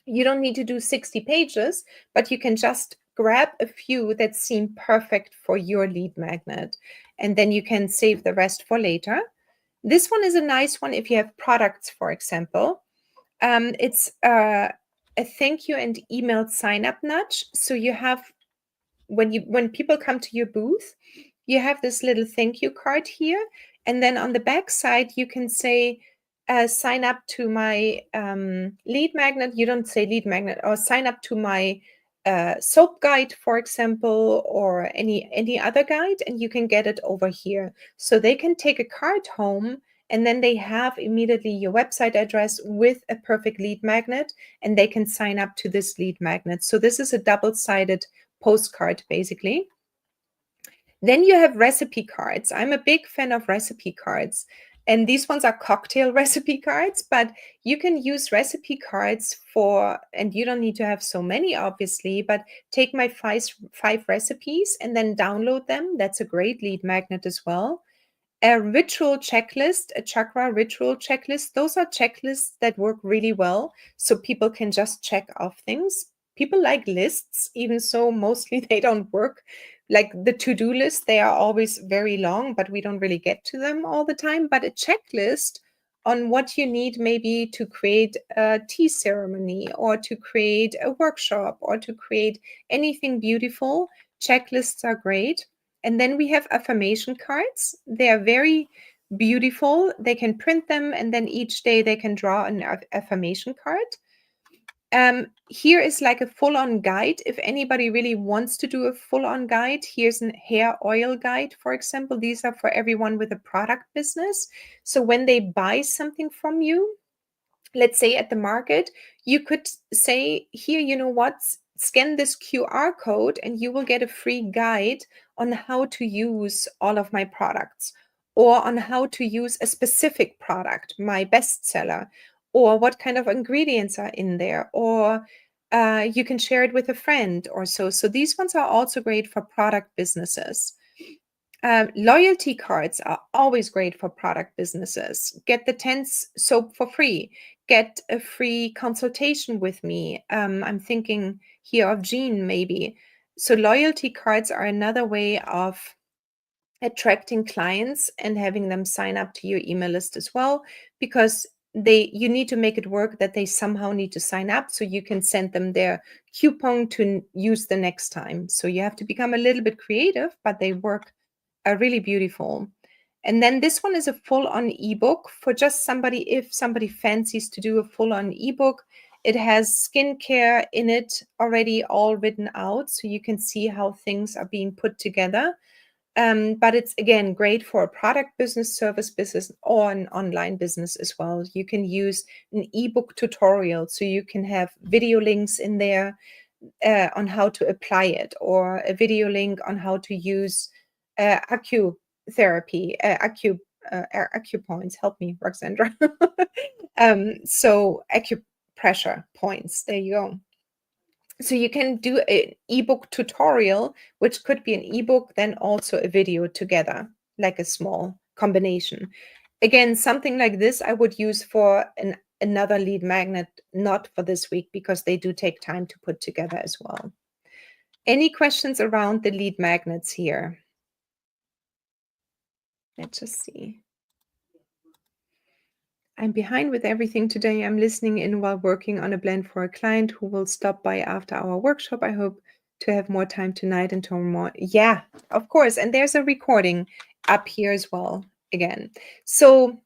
You don't need to do 60 pages, but you can just grab a few that seem perfect for your lead magnet. And then you can save the rest for later. This one is a nice one if you have products, for example. It's a thank you and email sign up nudge. So you have, when people come to your booth, you have this little thank you card here, and then on the back side you can say sign up to my lead magnet. You don't say lead magnet, or sign up to my soap guide, for example, or any other guide, and you can get it over here. So they can take a card home, and then they have immediately your website address with a perfect lead magnet, and they can sign up to this lead magnet. So this is a double-sided postcard, basically. Then you have recipe cards. I'm a big fan of recipe cards. And these ones are cocktail recipe cards, but you can use recipe cards for, and you don't need to have so many, obviously, but take my 5 recipes and then download them. That's a great lead magnet as well. A ritual checklist, a chakra ritual checklist. Those are checklists that work really well, so people can just check off things. People like lists, even so mostly they don't work. Like the to-do list, they are always very long, but we don't really get to them all the time. But a checklist on what you need, maybe to create a tea ceremony, or to create a workshop, or to create anything beautiful, checklists are great. And then we have affirmation cards. They are very beautiful. They can print them, and then each day they can draw an affirmation card. Here is like a full-on guide. If anybody really wants to do a full-on guide, here's a hair oil guide, for example. These are for everyone with a product business. So when they buy something from you, let's say at the market, you could say, here, you know what, scan this QR code and you will get a free guide on how to use all of my products, or on how to use a specific product, my bestseller, or what kind of ingredients are in there, or you can share it with a friend or so. So these ones are also great for product businesses. Loyalty cards are always great for product businesses. Get the Tense soap for free. Get a free consultation with me. I'm thinking here of Jean, maybe. So loyalty cards are another way of attracting clients and having them sign up to your email list as well, because you need to make it work that they somehow need to sign up, so you can send them their coupon to use the next time. So you have to become a little bit creative, but they work really beautiful. And then this one is a full-on ebook for just somebody, if somebody fancies to do a full-on ebook. It has skincare in it already all written out, so you can see how things are being put together. But it's, again, great for a product business, service business, or an online business as well. You can use an ebook tutorial, so you can have video links in there on how to apply it, or a video link on how to use acutherapy, acupoints. Help me, Roxandra. So acupressure points. There you go. So you can do an ebook tutorial, which could be an ebook, then also a video together, like a small combination. Again, something like this I would use for another lead magnet, not for this week, because they do take time to put together as well. Any questions around the lead magnets here? Let's just see. I'm behind with everything today. I'm listening in while working on a blend for a client who will stop by after our workshop. I hope to have more time tonight and tomorrow morning. Yeah, of course. And there's a recording up here as well again. So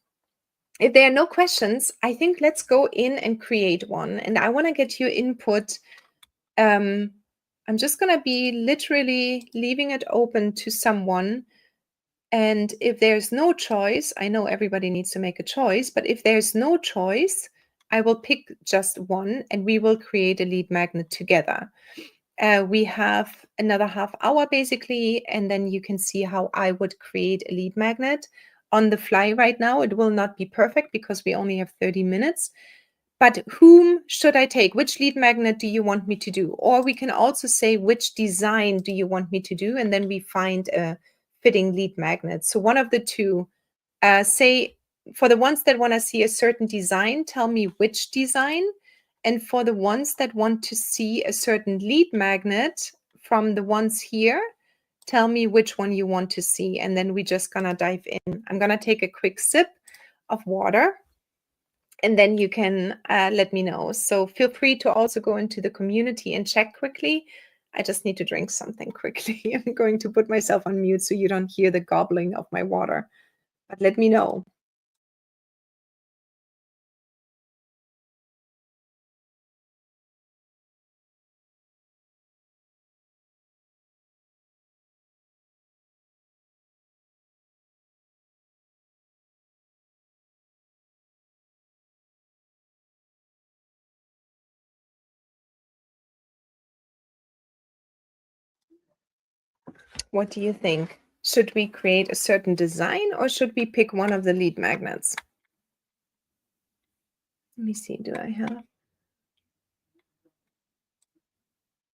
if there are no questions, I think let's go in and create one. And I want to get your input. I'm just going to be literally leaving it open to someone. And if there's no choice, I know everybody needs to make a choice, but if there's no choice, I will pick just one and we will create a lead magnet together. We have another half hour basically, and then you can see how I would create a lead magnet on the fly right now. It will not be perfect because we only have 30 minutes. But whom should I take? Which lead magnet do you want me to do? Or we can also say, which design do you want me to do? And then we find a fitting lead magnet. So one of the two, say for the ones that want to see a certain design, tell me which design. And for the ones that want to see a certain lead magnet from the ones here, tell me which one you want to see. And then we're just going to dive in. I'm going to take a quick sip of water, and then you can let me know. So feel free to also go into the community and check quickly. I just need to drink something quickly. I'm going to put myself on mute so you don't hear the gobbling of my water. But let me know. What do you think? Should we create a certain design or should we pick one of the lead magnets? Let me see, do I have?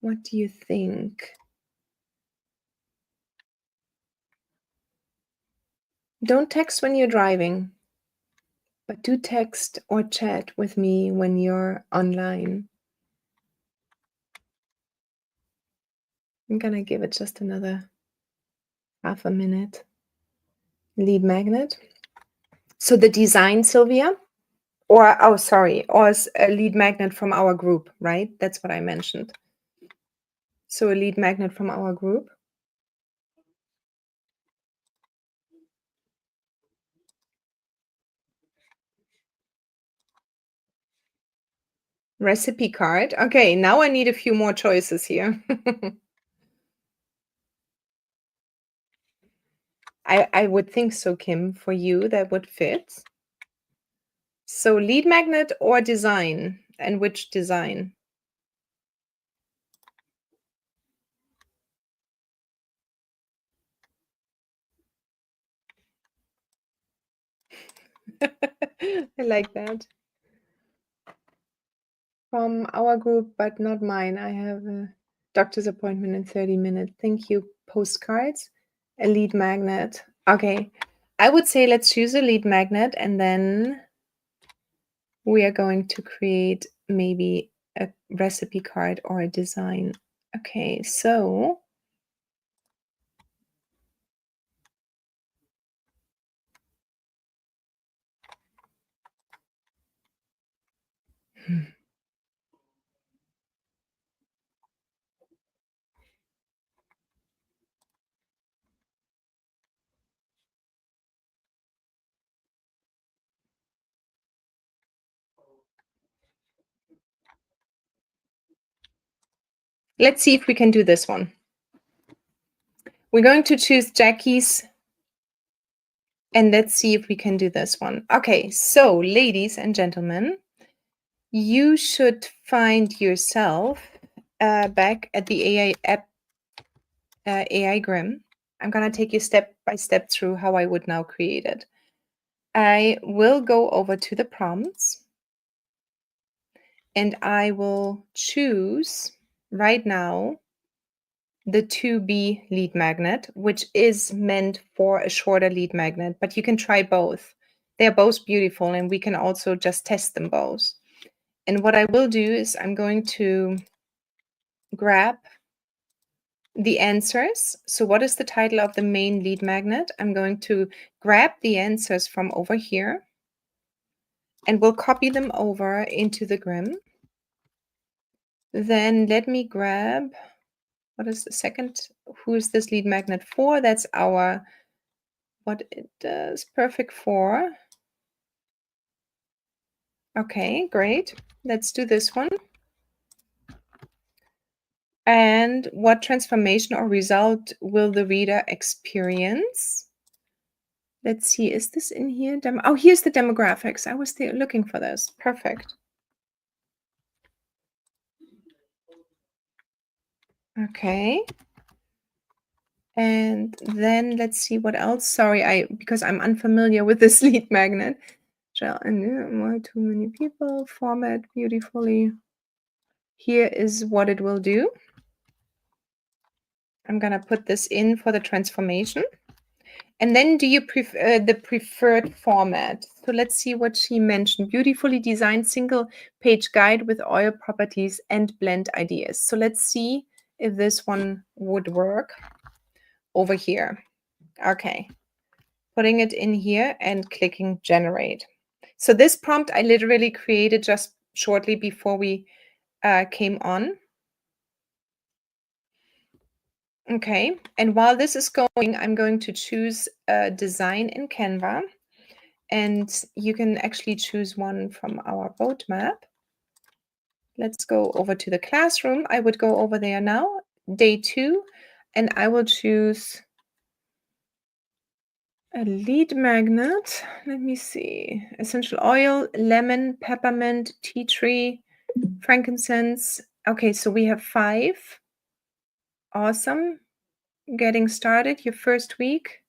What do you think? Don't text when you're driving, but do text or chat with me when you're online. I'm gonna give it just another half a minute. Lead magnet. So the design, Sylvia, or oh, sorry, or a lead magnet from our group, right? That's what I mentioned. So a lead magnet from our group. Recipe card. Okay, now I need a few more choices here. I would think so, Kim. For you, that would fit. So lead magnet or design, and which design? I like that. From our group, but not mine. I have a doctor's appointment in 30 minutes. Thank you. Postcards, a lead magnet. Okay. I would say let's choose a lead magnet and then we are going to create maybe a recipe card or a design. Okay, so Let's see if we can do this one. We're going to choose Jackie's, and let's see if we can do this one. Okay, so ladies and gentlemen, you should find yourself back at the AI app, AI Grim. I'm going to take you step by step through how I would now create it. I will go over to the prompts, and I will choose right now the 2B lead magnet, which is meant for a shorter lead magnet, but you can try both. They're both beautiful, and we can also just test them both. And what I will do is I'm going to grab the answers. So what is the title of the main lead magnet? I'm going to grab the answers from over here, and we'll copy them over into the Grim. Then let me grab, what is the second? Who is this lead magnet for? That's our, what it does, perfect for. Okay, great. Let's do this one. And what transformation or result will the reader experience? Let's see, is this in here? Oh, here's the demographics. I was looking for this. Perfect. Okay. And then let's see what else. Sorry, because I'm unfamiliar with this lead magnet. Why too many people? Format beautifully. Here is what it will do. I'm gonna put this in for the transformation. And then do you prefer the preferred format? So let's see what she mentioned. Beautifully designed single page guide with oil properties and blend ideas. So let's see if this one would work over here. Okay, putting it in here and clicking generate. So this prompt I literally created just shortly before we came on. Okay, and while this is going, I'm going to choose design in Canva. And you can actually choose one from our roadmap. Let's go over to the classroom. I would go over there now, day 2, and I will choose a lead magnet. Let me see. Essential oil, lemon, peppermint, tea tree, frankincense. Okay, so we have 5. Awesome. Getting started, your first week.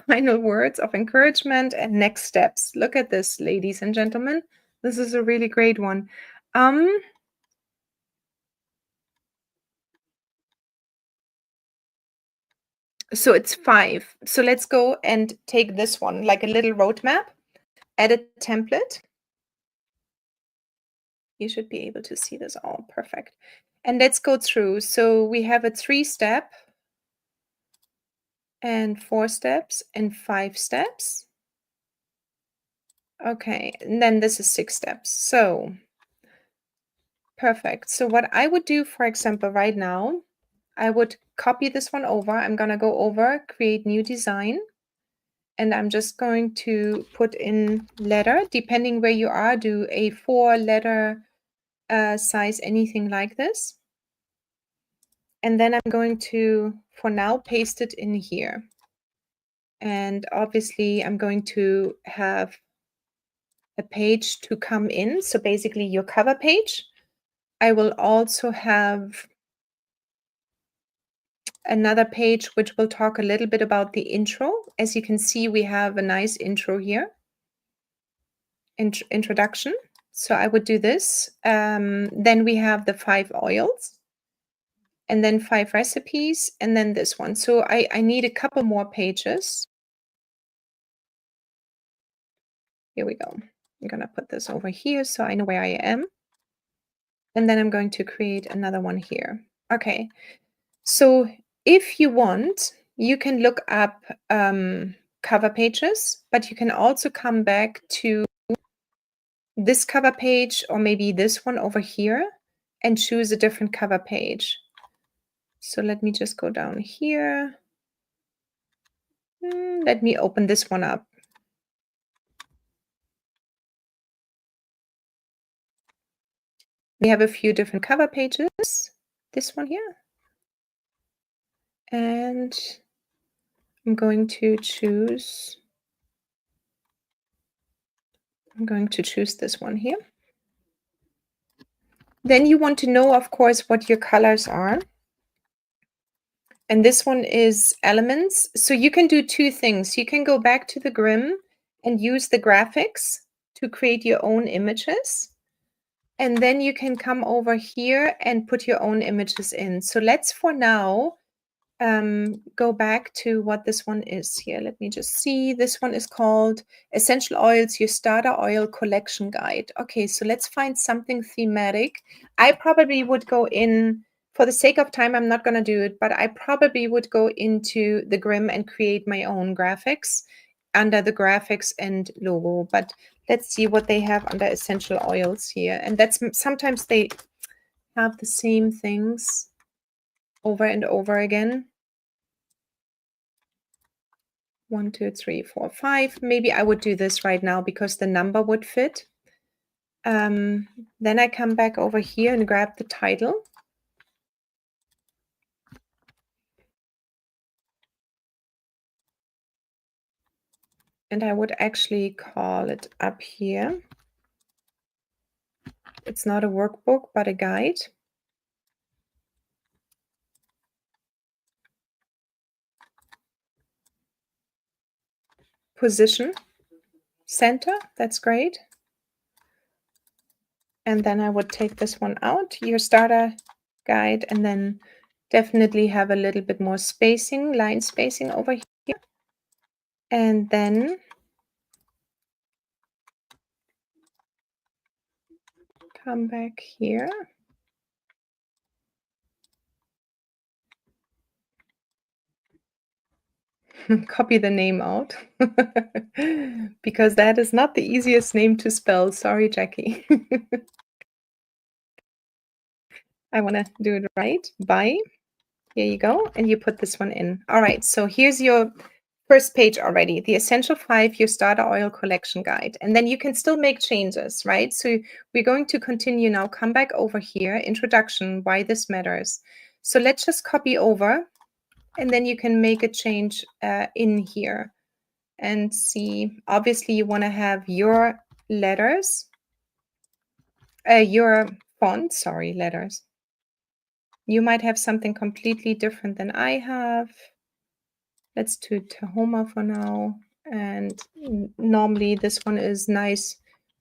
Final words of encouragement and next steps. Look at this, ladies and gentlemen. This is a really great one. So it's 5. So let's go and take this one, like a little roadmap, add a template. You should be able to see this all perfect. And let's go through. So we have a 3-step and 4 steps and 5 steps. Okay, and then this is 6 steps. So perfect. So what I would do, for example, right now, I would copy this one over. I'm going to go over, create new design. And I'm just going to put in letter, depending where you are, do A4 letter size, anything like this. And then I'm going to, for now, paste it in here. And obviously, I'm going to have a page to come in. So basically, your cover page. I will also have another page which will talk a little bit about the intro. As you can see, we have a nice intro here. Introduction. So I would do this. Then we have the 5 oils, and then 5 recipes, and then this one. So I need a couple more pages. Here we go. I'm going to put this over here so I know where I am. And then I'm going to create another one here. Okay. So if you want, you can look up cover pages, but you can also come back to this cover page or maybe this one over here and choose a different cover page. So let me just go down here. Let me open this one up. We have a few different cover pages. this one here. And I'm going to choose this one here. Then you want to know, of course, what your colors are. And this one is elements. So you can do two things. You can go back to the Grim and use the graphics to create your own images. And then you can come over here and put your own images in. So let's for now go back to what this one is here. Let me just see. This one is called Essential Oils, your Starter Oil Collection Guide. Okay, so let's find something thematic. I probably would go in, for the sake of time, I'm not going to do it, but I probably would go into the Grim and create my own graphics under the graphics and logo. But let's see what they have under Essential Oils here. And that's sometimes they have the same things over and over again. 1, 2, 3, 4, 5. Maybe I would do this right now because the number would fit. Then I come back over here and grab the title. And I would actually call it up here. It's not a workbook, but a guide. Position, center, that's great. And then I would take this one out, your starter guide, and then definitely have a little bit more spacing, line spacing over here. And then come back here. Copy the name out because that is not the easiest name to spell. Sorry, Jackie. I want to do it right. Bye. Here you go. And you put this one in. All right. So here's your first page already. The Essential 5, your Starter Oil Collection Guide. And then you can still make changes, right? So we're going to continue now. Come back over here. Introduction, why this matters. So let's just copy over. And then you can make a change in here. And see, obviously you want to have your letters, your font, sorry, letters. You might have something completely different than I have. Let's do Tahoma for now. And normally this one is nice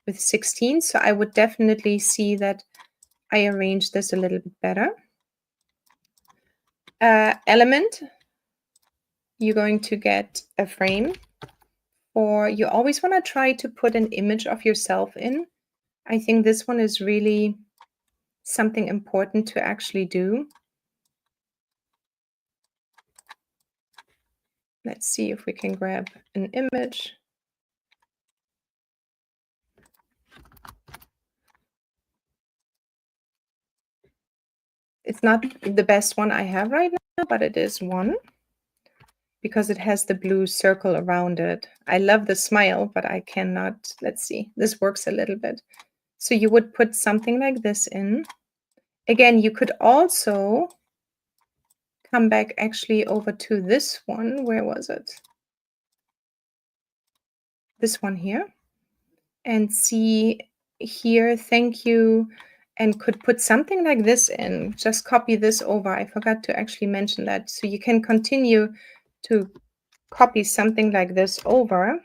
with 16. So I would definitely see that I arrange this a little bit better. Element, you're going to get a frame. Or you always want to try to put an image of yourself in. I think this one is really something important to actually do. Let's see if we can grab an image. It's not the best one I have right now, but it is one because it has the blue circle around it. I love the smile, but I cannot. Let's see. This works a little bit. So you would put something like this in. Again, you could also come back actually over to this one. Where was it? This one here. And see here, thank you, and could put something like this in. Just copy this over. I forgot to actually mention that. So you can continue to copy something like this over.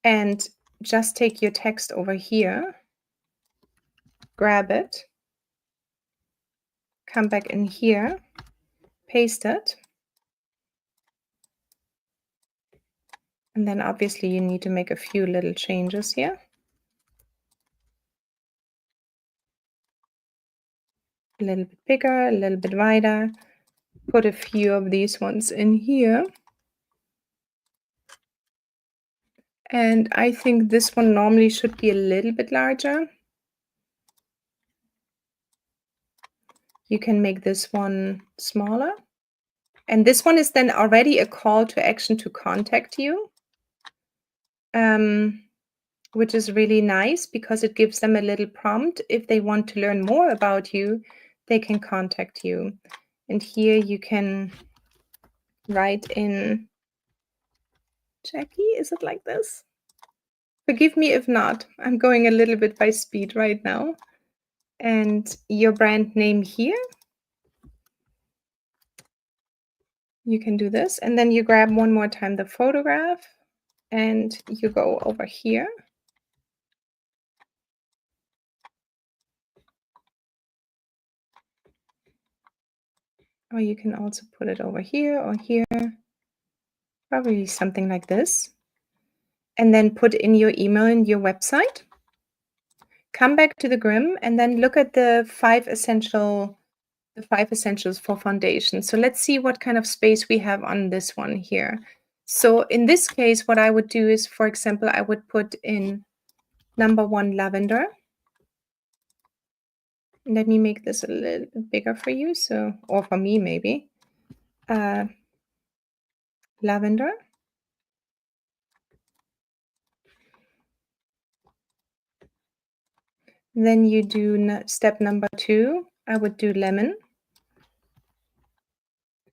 And just take your text over here, grab it, come back in here, paste it. And then obviously you need to make a few little changes here. A little bit bigger, a little bit wider. Put a few of these ones in here. And I think this one normally should be a little bit larger. You can make this one smaller. And this one is then already a call to action to contact you. which is really nice because it gives them a little prompt. If they want to learn more about you, they can contact you. And here you can write in, Jackie, is it like this? Forgive me if not. I'm going a little bit by speed right now. And your brand name here. You can do this. And then you grab one more time the photograph and you go over here. Or you can also put it over here or here. Probably something like this. And then put in your email and your website. Come back to the Grim and then look at the 5 essentials for foundation. So let's see what kind of space we have on this one here. So in this case, what I would do is, for example, I would put in number 1 lavender. Let me make this a little bigger for you, so, or for me maybe. Lavender. Then you do step number 2. I would do lemon.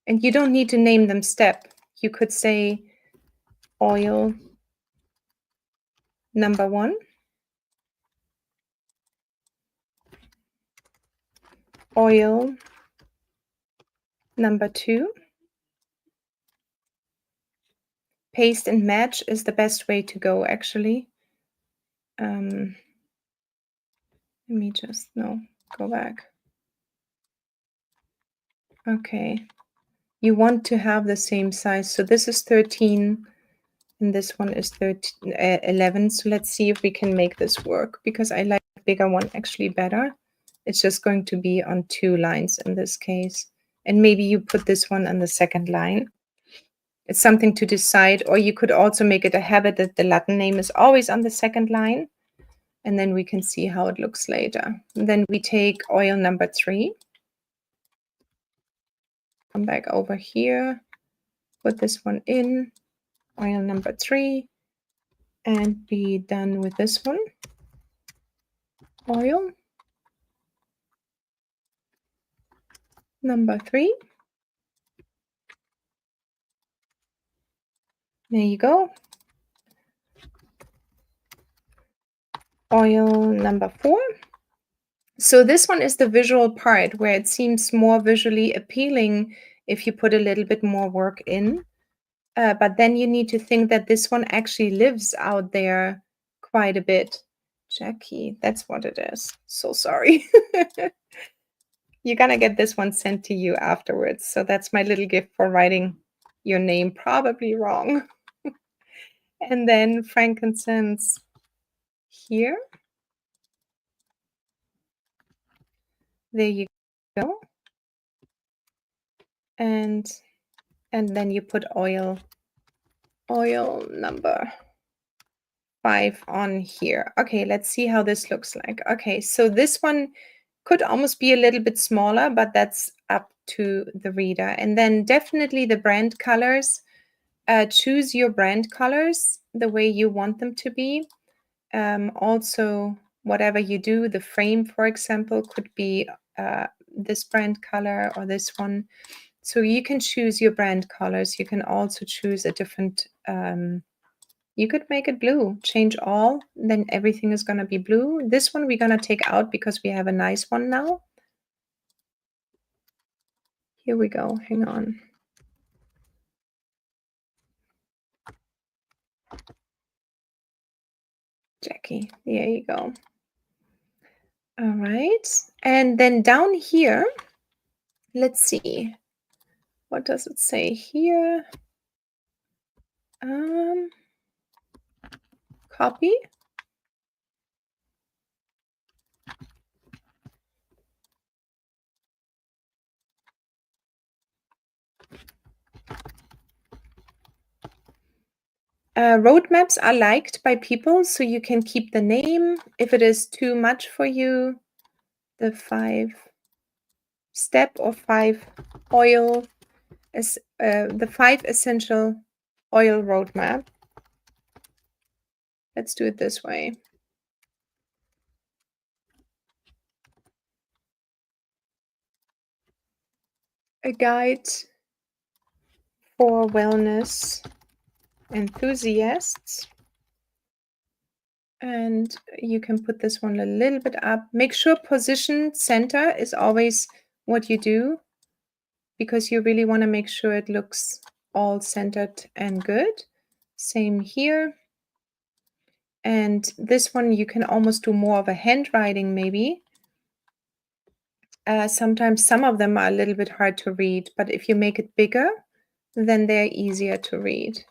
And you don't need to name them step. You could say oil number 1. Oil number 2. Paste and match is the best way to go, actually. Let me just, go back. Okay. You want to have the same size. So this is 13 and this one is 11. So let's see if we can make this work, because I like the bigger one actually better. It's just going to be on 2 lines in this case. And maybe you put this one on the second line. It's something to decide, or you could also make it a habit that the Latin name is always on the second line, and then we can see how it looks later. And then we take oil number 3, come back over here, put this one in, oil number 3, and be done with this one. Oil number 3. There you go. Oil number 4. So this one is the visual part where it seems more visually appealing if you put a little bit more work in. But then you need to think that this one actually lives out there quite a bit. Jackie, that's what it is. So sorry. You're gonna get this one sent to you afterwards. So that's my little gift for writing your name probably wrong. And then frankincense here. There you go. And then you put oil number 5 on here. Okay, let's see how this looks like. Okay, so this one could almost be a little bit smaller, but that's up to the reader. And then definitely the brand colors. Choose your brand colors the way you want them to be. Also, whatever you do, the frame, for example, could be this brand color or this one. So you can choose your brand colors. You can also choose a different, you could make it blue, change all, then everything is going to be blue. This one we're going to take out because we have a nice one now. Here we go, hang on. Jackie, there you go. All right, and then down here, let's see. What does it say here? Copy. Roadmaps are liked by people, so you can keep the name. If it is too much for you, the 5-step or 5 oil is the 5 essential oil roadmap. Let's do it this way. A guide for wellness enthusiasts. And you can put this one a little bit up. Make sure position center is always what you do, because you really want to make sure it looks all centered and good. Same here. And this one, you can almost do more of a handwriting maybe. Sometimes some of them are a little bit hard to read, but if you make it bigger, then they're easier to read.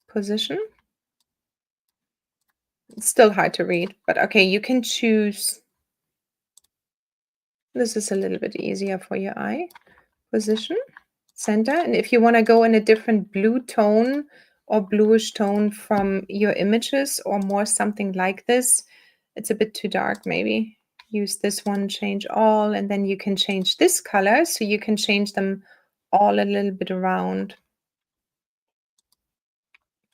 Position. It's still hard to read, but okay, you can choose. This is a little bit easier for your eye. Position, center. And if you want to go in a different blue tone or bluish tone from your images, or more something like this, it's a bit too dark maybe. Use this one, change all, and then you can change this color, so you can change them all a little bit around.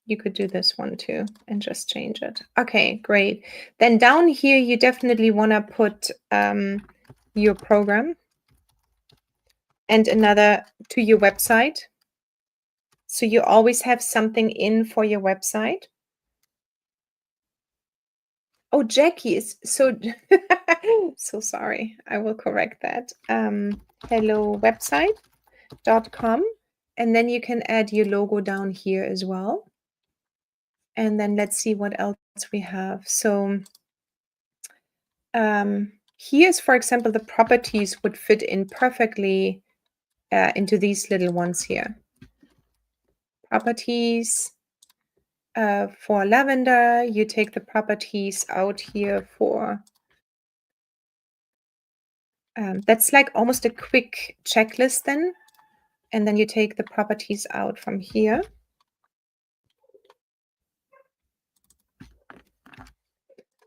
You could do this one too and just change it. Okay, great. Then down here, you definitely want to put your program and another to your website. So you always have something in for your website. Oh, Jackie is so so sorry. I will correct that. Hello website.com, and then you can add your logo down here as well. And then let's see what else we have. So here's, for example, the properties would fit in perfectly into these little ones here. Properties for lavender, you take the properties out here for, that's like almost a quick checklist then. And then you take the properties out from here.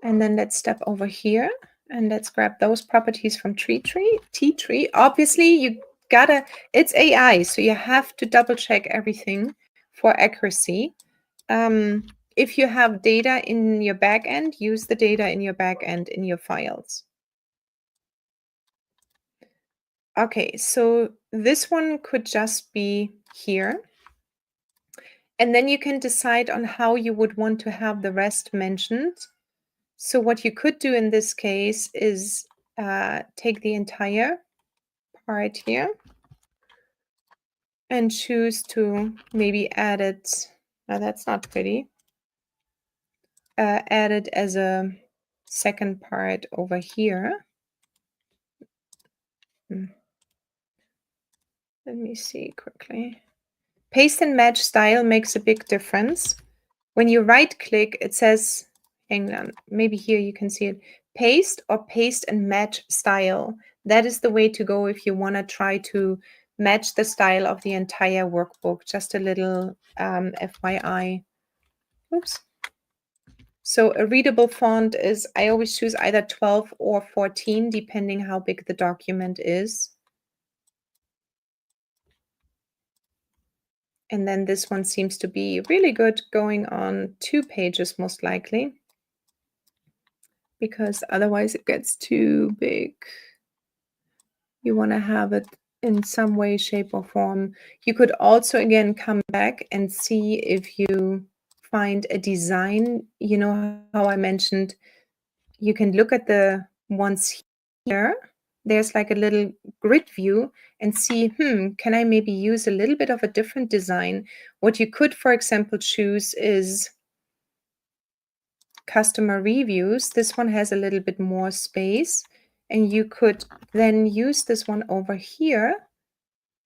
And then let's step over here and let's grab those properties from tea tree. Obviously, you gotta, it's AI, so you have to double check everything for accuracy. If you have data in your backend, use the data in your backend in your files. Okay, so this one could just be here. And then you can decide on how you would want to have the rest mentioned. So what you could do in this case is take the entire part here and choose to maybe add it. Now that's not pretty. Add it as a second part over here. Let me see quickly. Paste and match style makes a big difference. When you right click, it says, hang on, maybe here you can see it, paste or paste and match style. That is the way to go if you want to try to match the style of the entire workbook. Just a little FYI. Oops. So a readable font is, I always choose either 12 or 14, depending how big the document is. And then this one seems to be really good going on 2 pages, most likely, because otherwise it gets too big. You want to have it in some way, shape, or form. You could also, again, come back and see if you find a design. You know how I mentioned you can look at the ones here. There's like a little grid view and see, can I maybe use a little bit of a different design? What you could, for example, choose is customer reviews. This one has a little bit more space, and you could then use this one over here.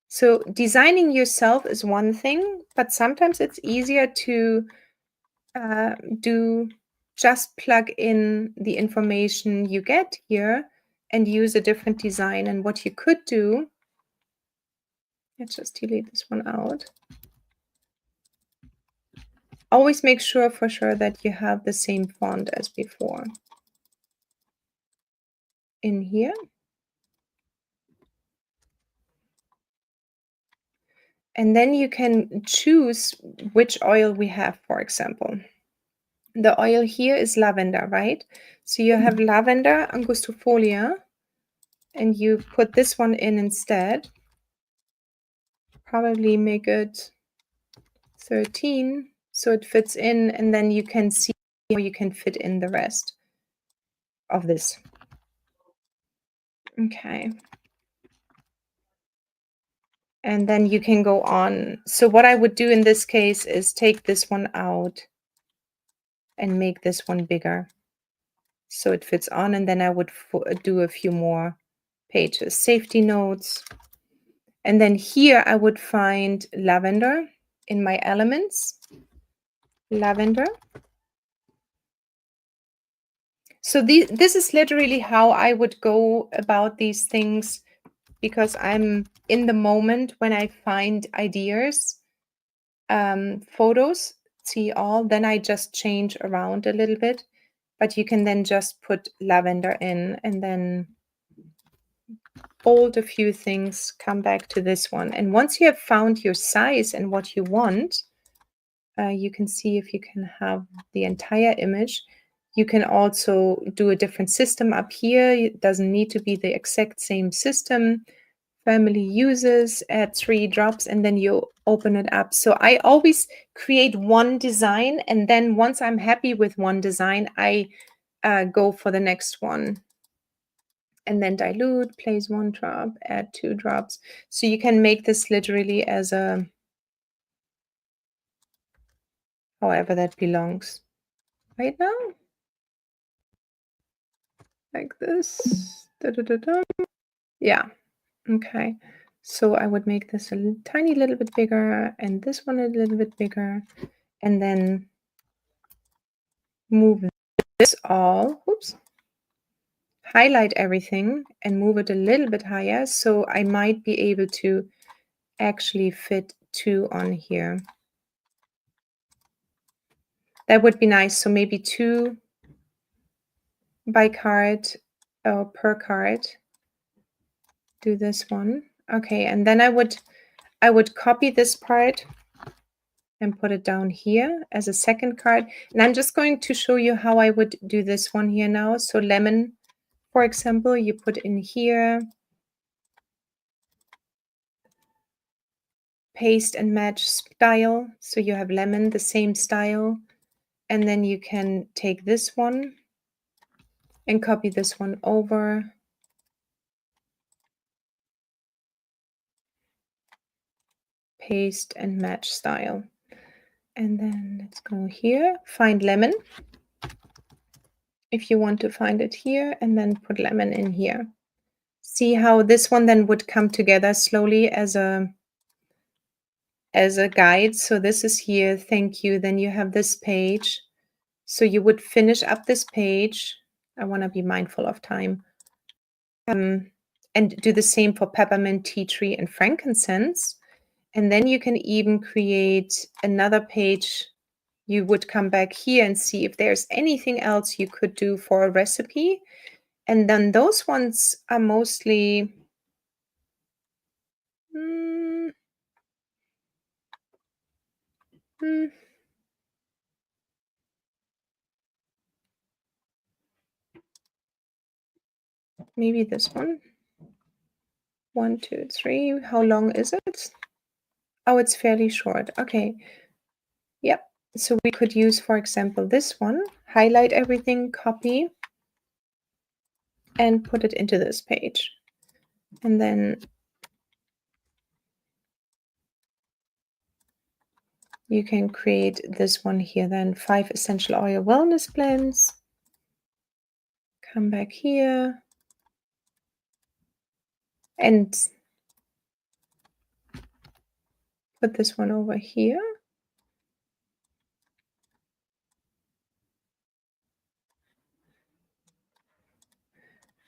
So designing yourself is one thing, but sometimes it's easier to just plug in the information you get here and use a different design. And what you could do, let's just delete this one out. Always make sure for sure that you have the same font as before in here. And then you can choose which oil we have, for example. The oil here is lavender, right? So you have lavender angustifolia, and you put this one in instead. Probably make it 13 so it fits in, and then you can see how you can fit in the rest of this. Okay. And then you can go on. So what I would do in this case is take this one out and make this one bigger so it fits on, and then I would do a few more pages, safety notes. And then here I would find lavender in my elements, lavender. So this is literally how I would go about these things, because I'm in the moment when I find ideas, photos, see all, then I just change around a little bit, but you can then just put lavender in and then bold a few things, come back to this one. And once you have found your size and what you want, you can see if you can have the entire image. You can also do a different system up here. It doesn't need to be the exact same system. Family uses, add 3 drops, and then you open it up. So I always create one design, and then once I'm happy with one design, I go for the next one. And then dilute, place 1 drop, add 2 drops. So you can make this literally as a, however that belongs right now. Like this. Da, da, da, da. Yeah. Okay. So I would make this a tiny little bit bigger and this one a little bit bigger, and then move this all, oops, highlight everything and move it a little bit higher. So I might be able to actually fit 2 on here. That would be nice. So maybe 2 by card or per card. Do this one. Okay, and then I would copy this part and put it down here as a second card. And I'm just going to show you how I would do this one here now. So lemon, for example, you put in here, paste and match style. So you have lemon, the same style. And then you can take this one and copy this one over. Paste and match style. And then let's go here, find lemon. If you want to find it here, and then put lemon in here. See how this one then would come together slowly as a guide. So this is here, thank you. Then you have this page. So you would finish up this page. I want to be mindful of time. And do the same for peppermint, tea tree, and frankincense. And then you can even create another page. You would come back here and see if there's anything else you could do for a recipe. And then those ones are mostly maybe this one. 1, 2, 3. How long is it? Oh, it's fairly short. Okay. Yep. So we could use, for example, this one, highlight everything, copy, and put it into this page. And then you can create this one here then, 5 essential oil wellness blends. Come back here and put this one over here.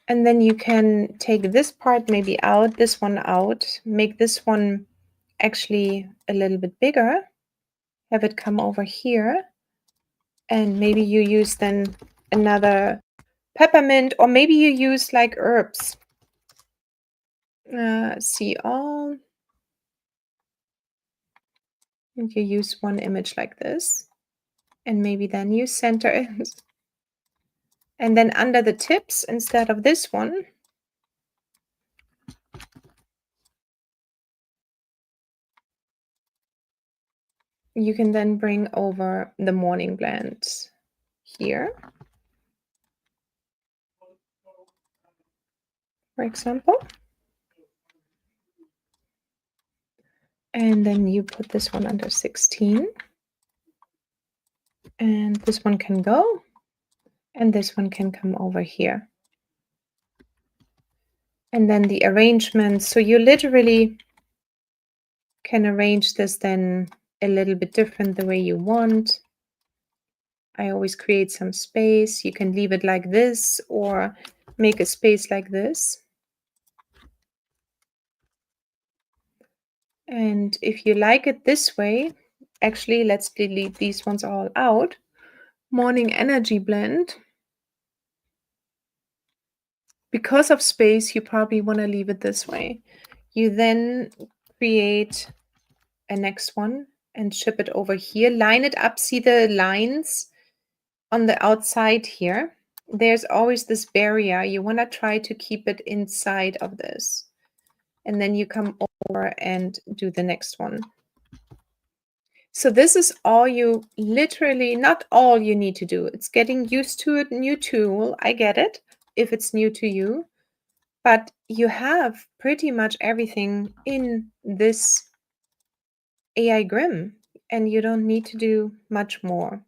And then you can take this part maybe out, this one out, make this one actually a little bit bigger, have it come over here, and maybe you use then another peppermint, or maybe you use like herbs. See all. And you use one image like this. And maybe then you center it. And then under the tips, instead of this one, you can then bring over the morning blend here, for example. And then you put this one under 16. And this one can go. And this one can come over here. And then the arrangement. So you literally can arrange this then a little bit different the way you want. I always create some space. You can leave it like this or make a space like this. And if you like it this way, actually, let's delete these ones all out. Morning energy blend. Because of space, you probably want to leave it this way. You then create a next one and ship it over here. Line it up. See the lines on the outside here? There's always this barrier. You want to try to keep it inside of this. And then you come over and do the next one. So this is all you literally, not all you need to do. It's getting used to a new tool. I get it if it's new to you. But you have pretty much everything in this AI Grim. And you don't need to do much more.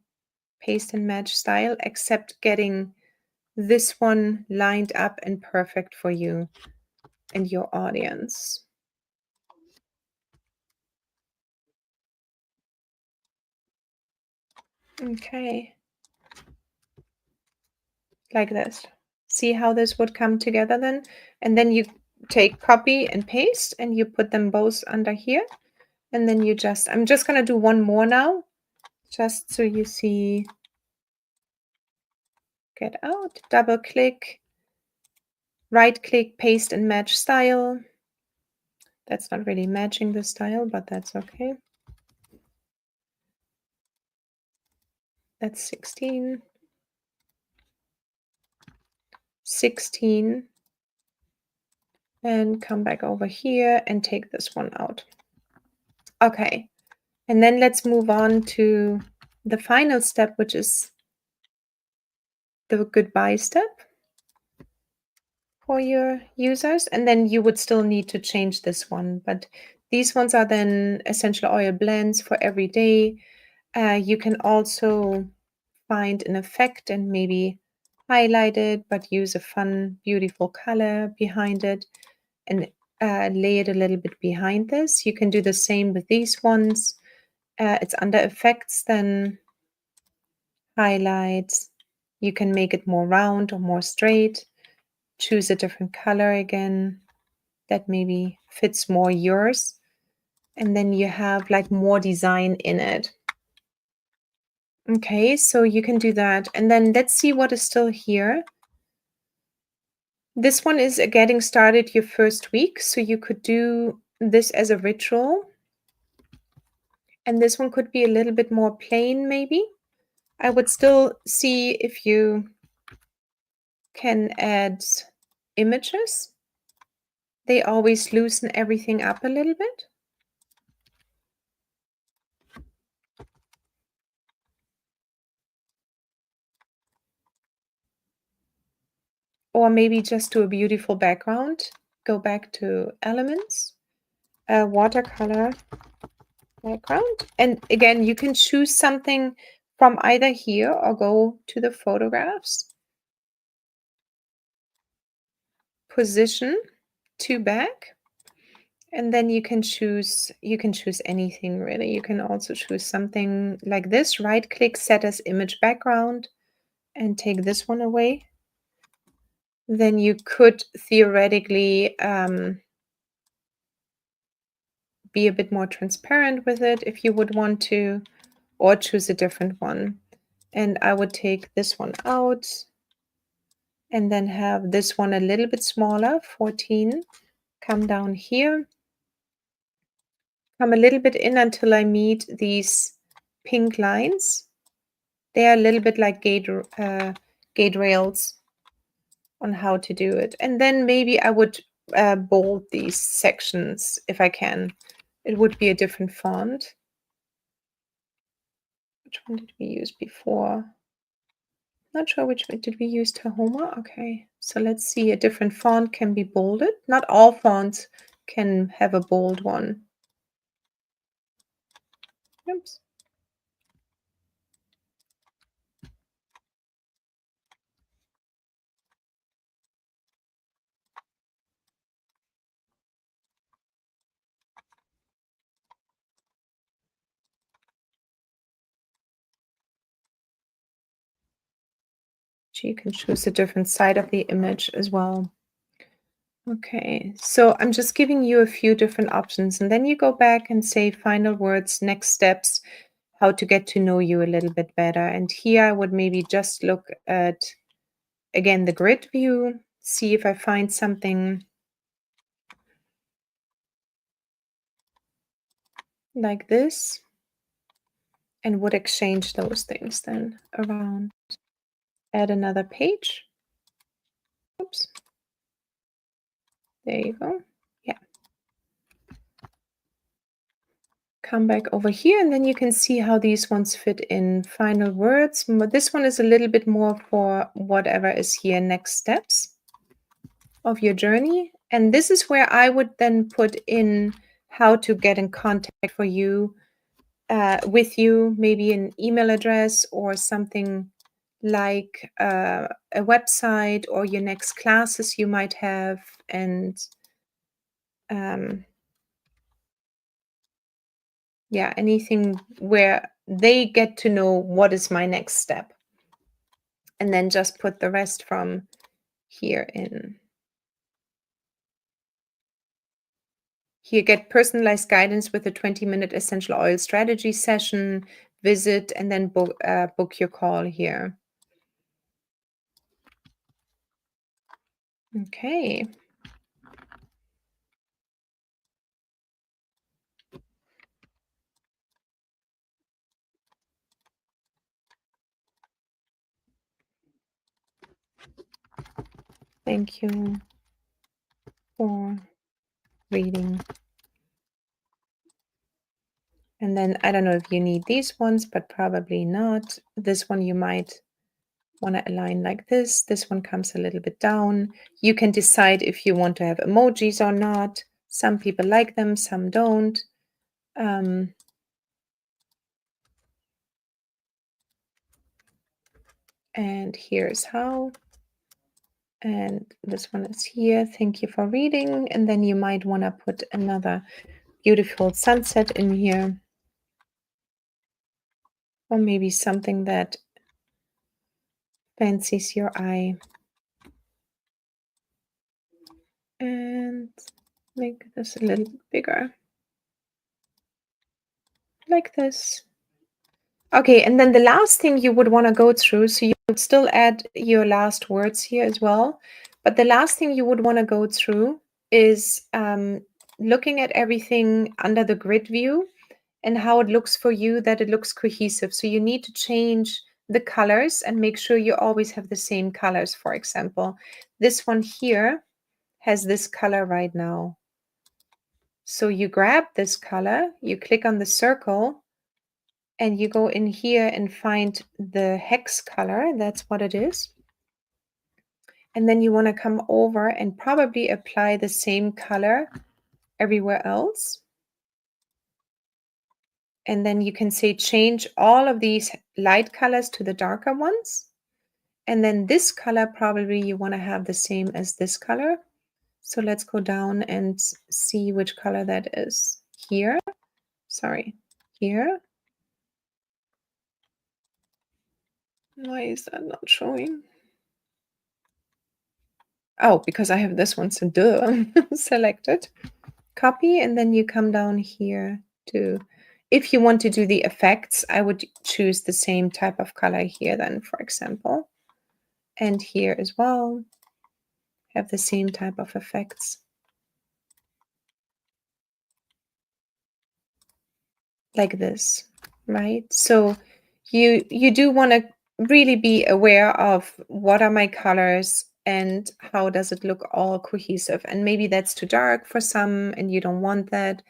Paste and match style, except getting this one lined up and perfect for you and your audience. Okay. Like this. See how this would come together then? And then you take copy and paste and you put them both under here. And then you just, I'm just going to do one more now, just so you see. Get out, double click, right click, paste and match style. That's not really matching the style, but that's okay. That's 16. 16. And come back over here and take this one out. Okay. And then let's move on to the final step, which is the goodbye step for your users. And then you would still need to change this one. But these ones are then essential oil blends for every day. You can also find an effect and maybe highlight it, but use a fun, beautiful color behind it and lay it a little bit behind this. You can do the same with these ones. It's under effects, then highlights. You can make it more round or more straight. Choose a different color again that maybe fits more yours. And then you have like more design in it. Okay, so you can do that. And then let's see what is still here. This one is getting started your first week. So you could do this as a ritual. And this one could be a little bit more plain, maybe. I would still see if you can add images. They always loosen everything up a little bit. Or maybe just do a beautiful background. Go back to elements, watercolor background. And again, you can choose something from either here or go to the photographs. Position to back. And then you can choose anything really. You can also choose something like this. Right click, set as image background, and take this one away. Then you could theoretically be a bit more transparent with it if you would want to, or choose a different one. And I would take this one out and then have this one a little bit smaller, 14. Come down here, come a little bit in until I meet these pink lines. They are a little bit like gate rails on how to do it. And then maybe I would bold these sections if I can. It would be a different font. Which one did we use before? Not sure which one. Did we use Tahoma? Okay, so let's see. A different font can be bolded. Not all fonts can have a bold one. Oops. You can choose a different side of the image as well. Okay, so I'm just giving you a few different options, and then you go back and say final words, next steps, how to get to know you a little bit better. And here I would maybe just look at, again, the grid view, see if I find something like this, and would exchange those things then around. Add another page. Oops. There you go. Yeah. Come back over here, and then you can see how these ones fit in. Final words. This one is a little bit more for whatever is here, next steps of your journey. And this is where I would then put in how to get in contact for you, with you, maybe an email address or something like a website or your next classes you might have, and yeah, anything where they get to know what is my next step. And then just put the rest from here in. Here, get personalized guidance with a 20-minute essential oil strategy session, visit, and then book your call here. Okay. Thank you for reading. And then I don't know if you need these ones, but probably not. This one you might want to align like this. This one comes a little bit down. You can decide if you want to have emojis or not. Some people like them, some don't. And here's how. And this one is here. Thank you for reading. And then you might want to put another beautiful sunset in here. Or maybe something that fancies your eye. And make this a little bit bigger. Like this. Okay, and then the last thing you would want to go through, so you would still add your last words here as well, but the last thing you would want to go through is looking at everything under the grid view and how it looks for you, that it looks cohesive. So you need to change the colors and make sure you always have the same colors. For example, this one here has this color right now. So you grab this color, you click on the circle, and you go in here and find the hex color. That's what it is. And then you want to come over and probably apply the same color everywhere else. And then you can say change all of these light colors to the darker ones. And then this color, probably you want to have the same as this color. So let's go down and see which color that is. Here, sorry, here. Why is that not showing? Oh, because I have this one, so duh, selected. Copy, and then you come down here to, if you want to do the effects, I would choose the same type of color here then, for example. And here as well, have the same type of effects. like this, right? So you do want to really be aware of what are my colors and how does it look all cohesive. And maybe that's too dark for some and you don't want that,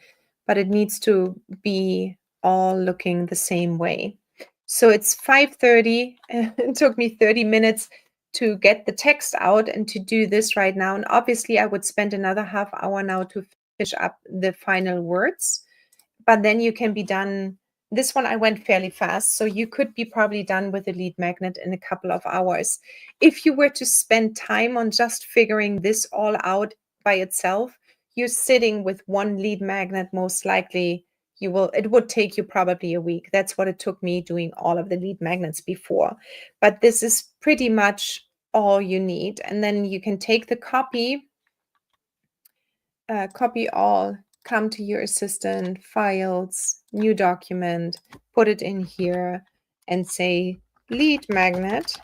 but it needs to be all looking the same way. So it's 5:30. It took me 30 minutes to get the text out and to do this right now. And obviously I would spend another half hour now to finish up the final words, but then you can be done. This one I went fairly fast, so you could be probably done with a lead magnet in a couple of hours. If you were to spend time on just figuring this all out by itself, you're sitting with one lead magnet, most likely it would take you probably a week. That's what it took me doing all of the lead magnets before. But this is pretty much all you need. And then you can take the copy all, come to your assistant, files, new document, put it in here and say lead magnet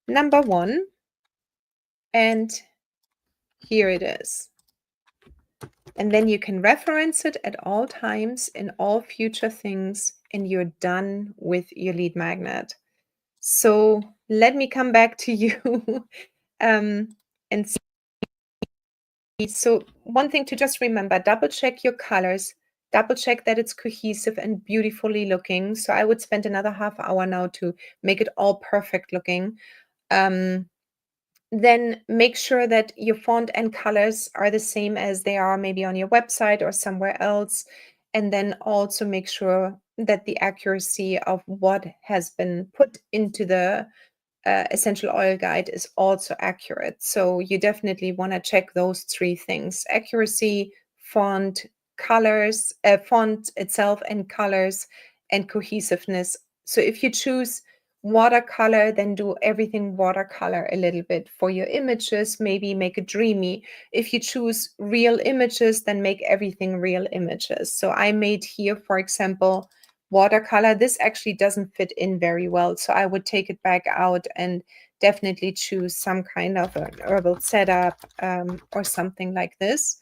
number 1, and here it is. And then you can reference it at all times in all future things, and you're done with your lead magnet. So let me come back to you and so one thing to just remember, double check your colors, double check that it's cohesive and beautifully looking. So I would spend another half hour now to make it all perfect looking. Then make sure that your font and colors are the same as they are maybe on your website or somewhere else. And then also make sure that the accuracy of what has been put into the essential oil guide is also accurate. So you definitely want to check those 3 things: accuracy, font, colors, font itself and colors, and cohesiveness. So if you choose watercolor, then do everything watercolor a little bit. For your images, maybe make it dreamy. If you choose real images, then make everything real images. So I made here, for example, watercolor. This actually doesn't fit in very well, so I would take it back out and definitely choose some kind of an herbal setup or something like this,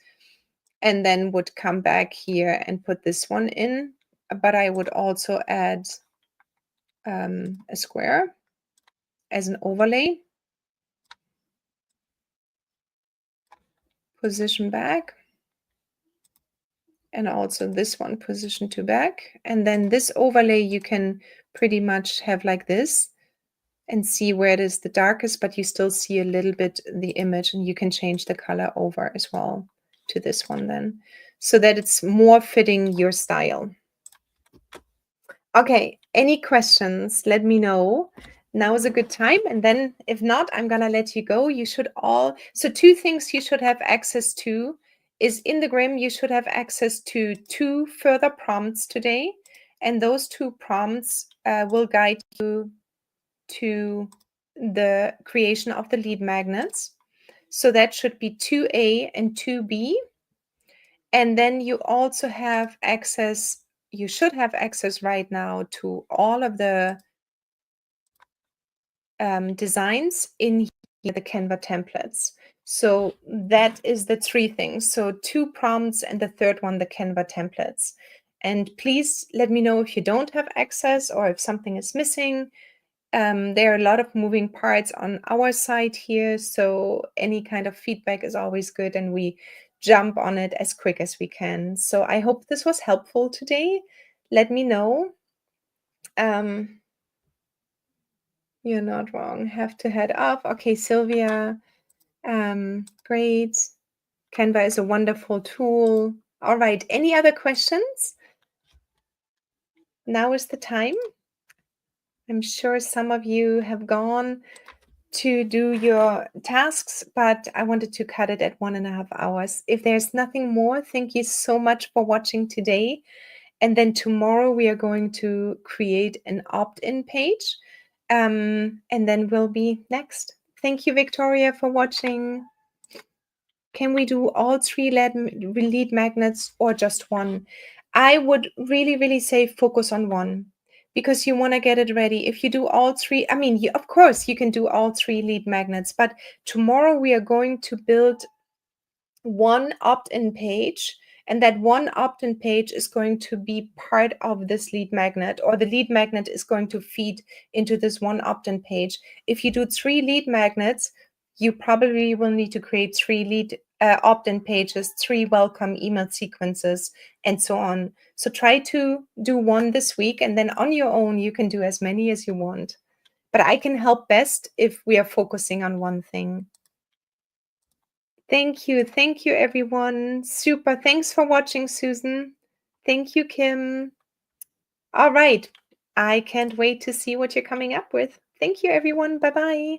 and then would come back here and put this one in. But I would also add a square as an overlay, position back, and also this one position to back. And then this overlay you can pretty much have like this and see where it is the darkest, but you still see a little bit the image, and you can change the color over as well to this one then, so that it's more fitting your style. Okay, any questions? Let me know. Now is a good time. And then if not, I'm gonna let you go. You should so 2 things you should have access to is in the Grim, you should have access to 2 further prompts today. And those 2 prompts will guide you to the creation of the lead magnets. So that should be 2A and 2B. And then you also have access, you should have access right now to all of the designs in here, the Canva templates. So that is the 3 things. So 2 prompts and the third one, the Canva templates. And please let me know if you don't have access or if something is missing. There are a lot of moving parts on our side here, so any kind of feedback is always good, and we jump on it as quick as we can. So I hope this was helpful today. Let me know. You're not wrong. Have to head off. Okay, Sylvia. Great. Canva is a wonderful tool. All right. Any other questions? Now is the time. I'm sure some of you have gone to do your tasks, but I wanted to cut it at 1.5 hours. If there's nothing more, thank you so much for watching today. And then tomorrow we are going to create an opt-in page, and then we'll be next. Thank you, Victoria, for watching. Can we do all 3 lead magnets or just one? I would really, really say focus on one, because you want to get it ready. If you do all 3, I mean, of course, you can do all 3 lead magnets, but tomorrow we are going to build one opt-in page, And that one opt-in page is going to be part of this lead magnet, or the lead magnet is going to feed into this one opt-in page. If you do 3 lead magnets, you probably will need to create 3 lead opt-in pages, 3 welcome email sequences, and so on. So try to do one this week, and then on your own, you can do as many as you want. But I can help best if we are focusing on one thing. Thank you. Thank you, everyone. Super. Thanks for watching, Susan. Thank you, Kim. All right. I can't wait to see what you're coming up with. Thank you, everyone. Bye-bye.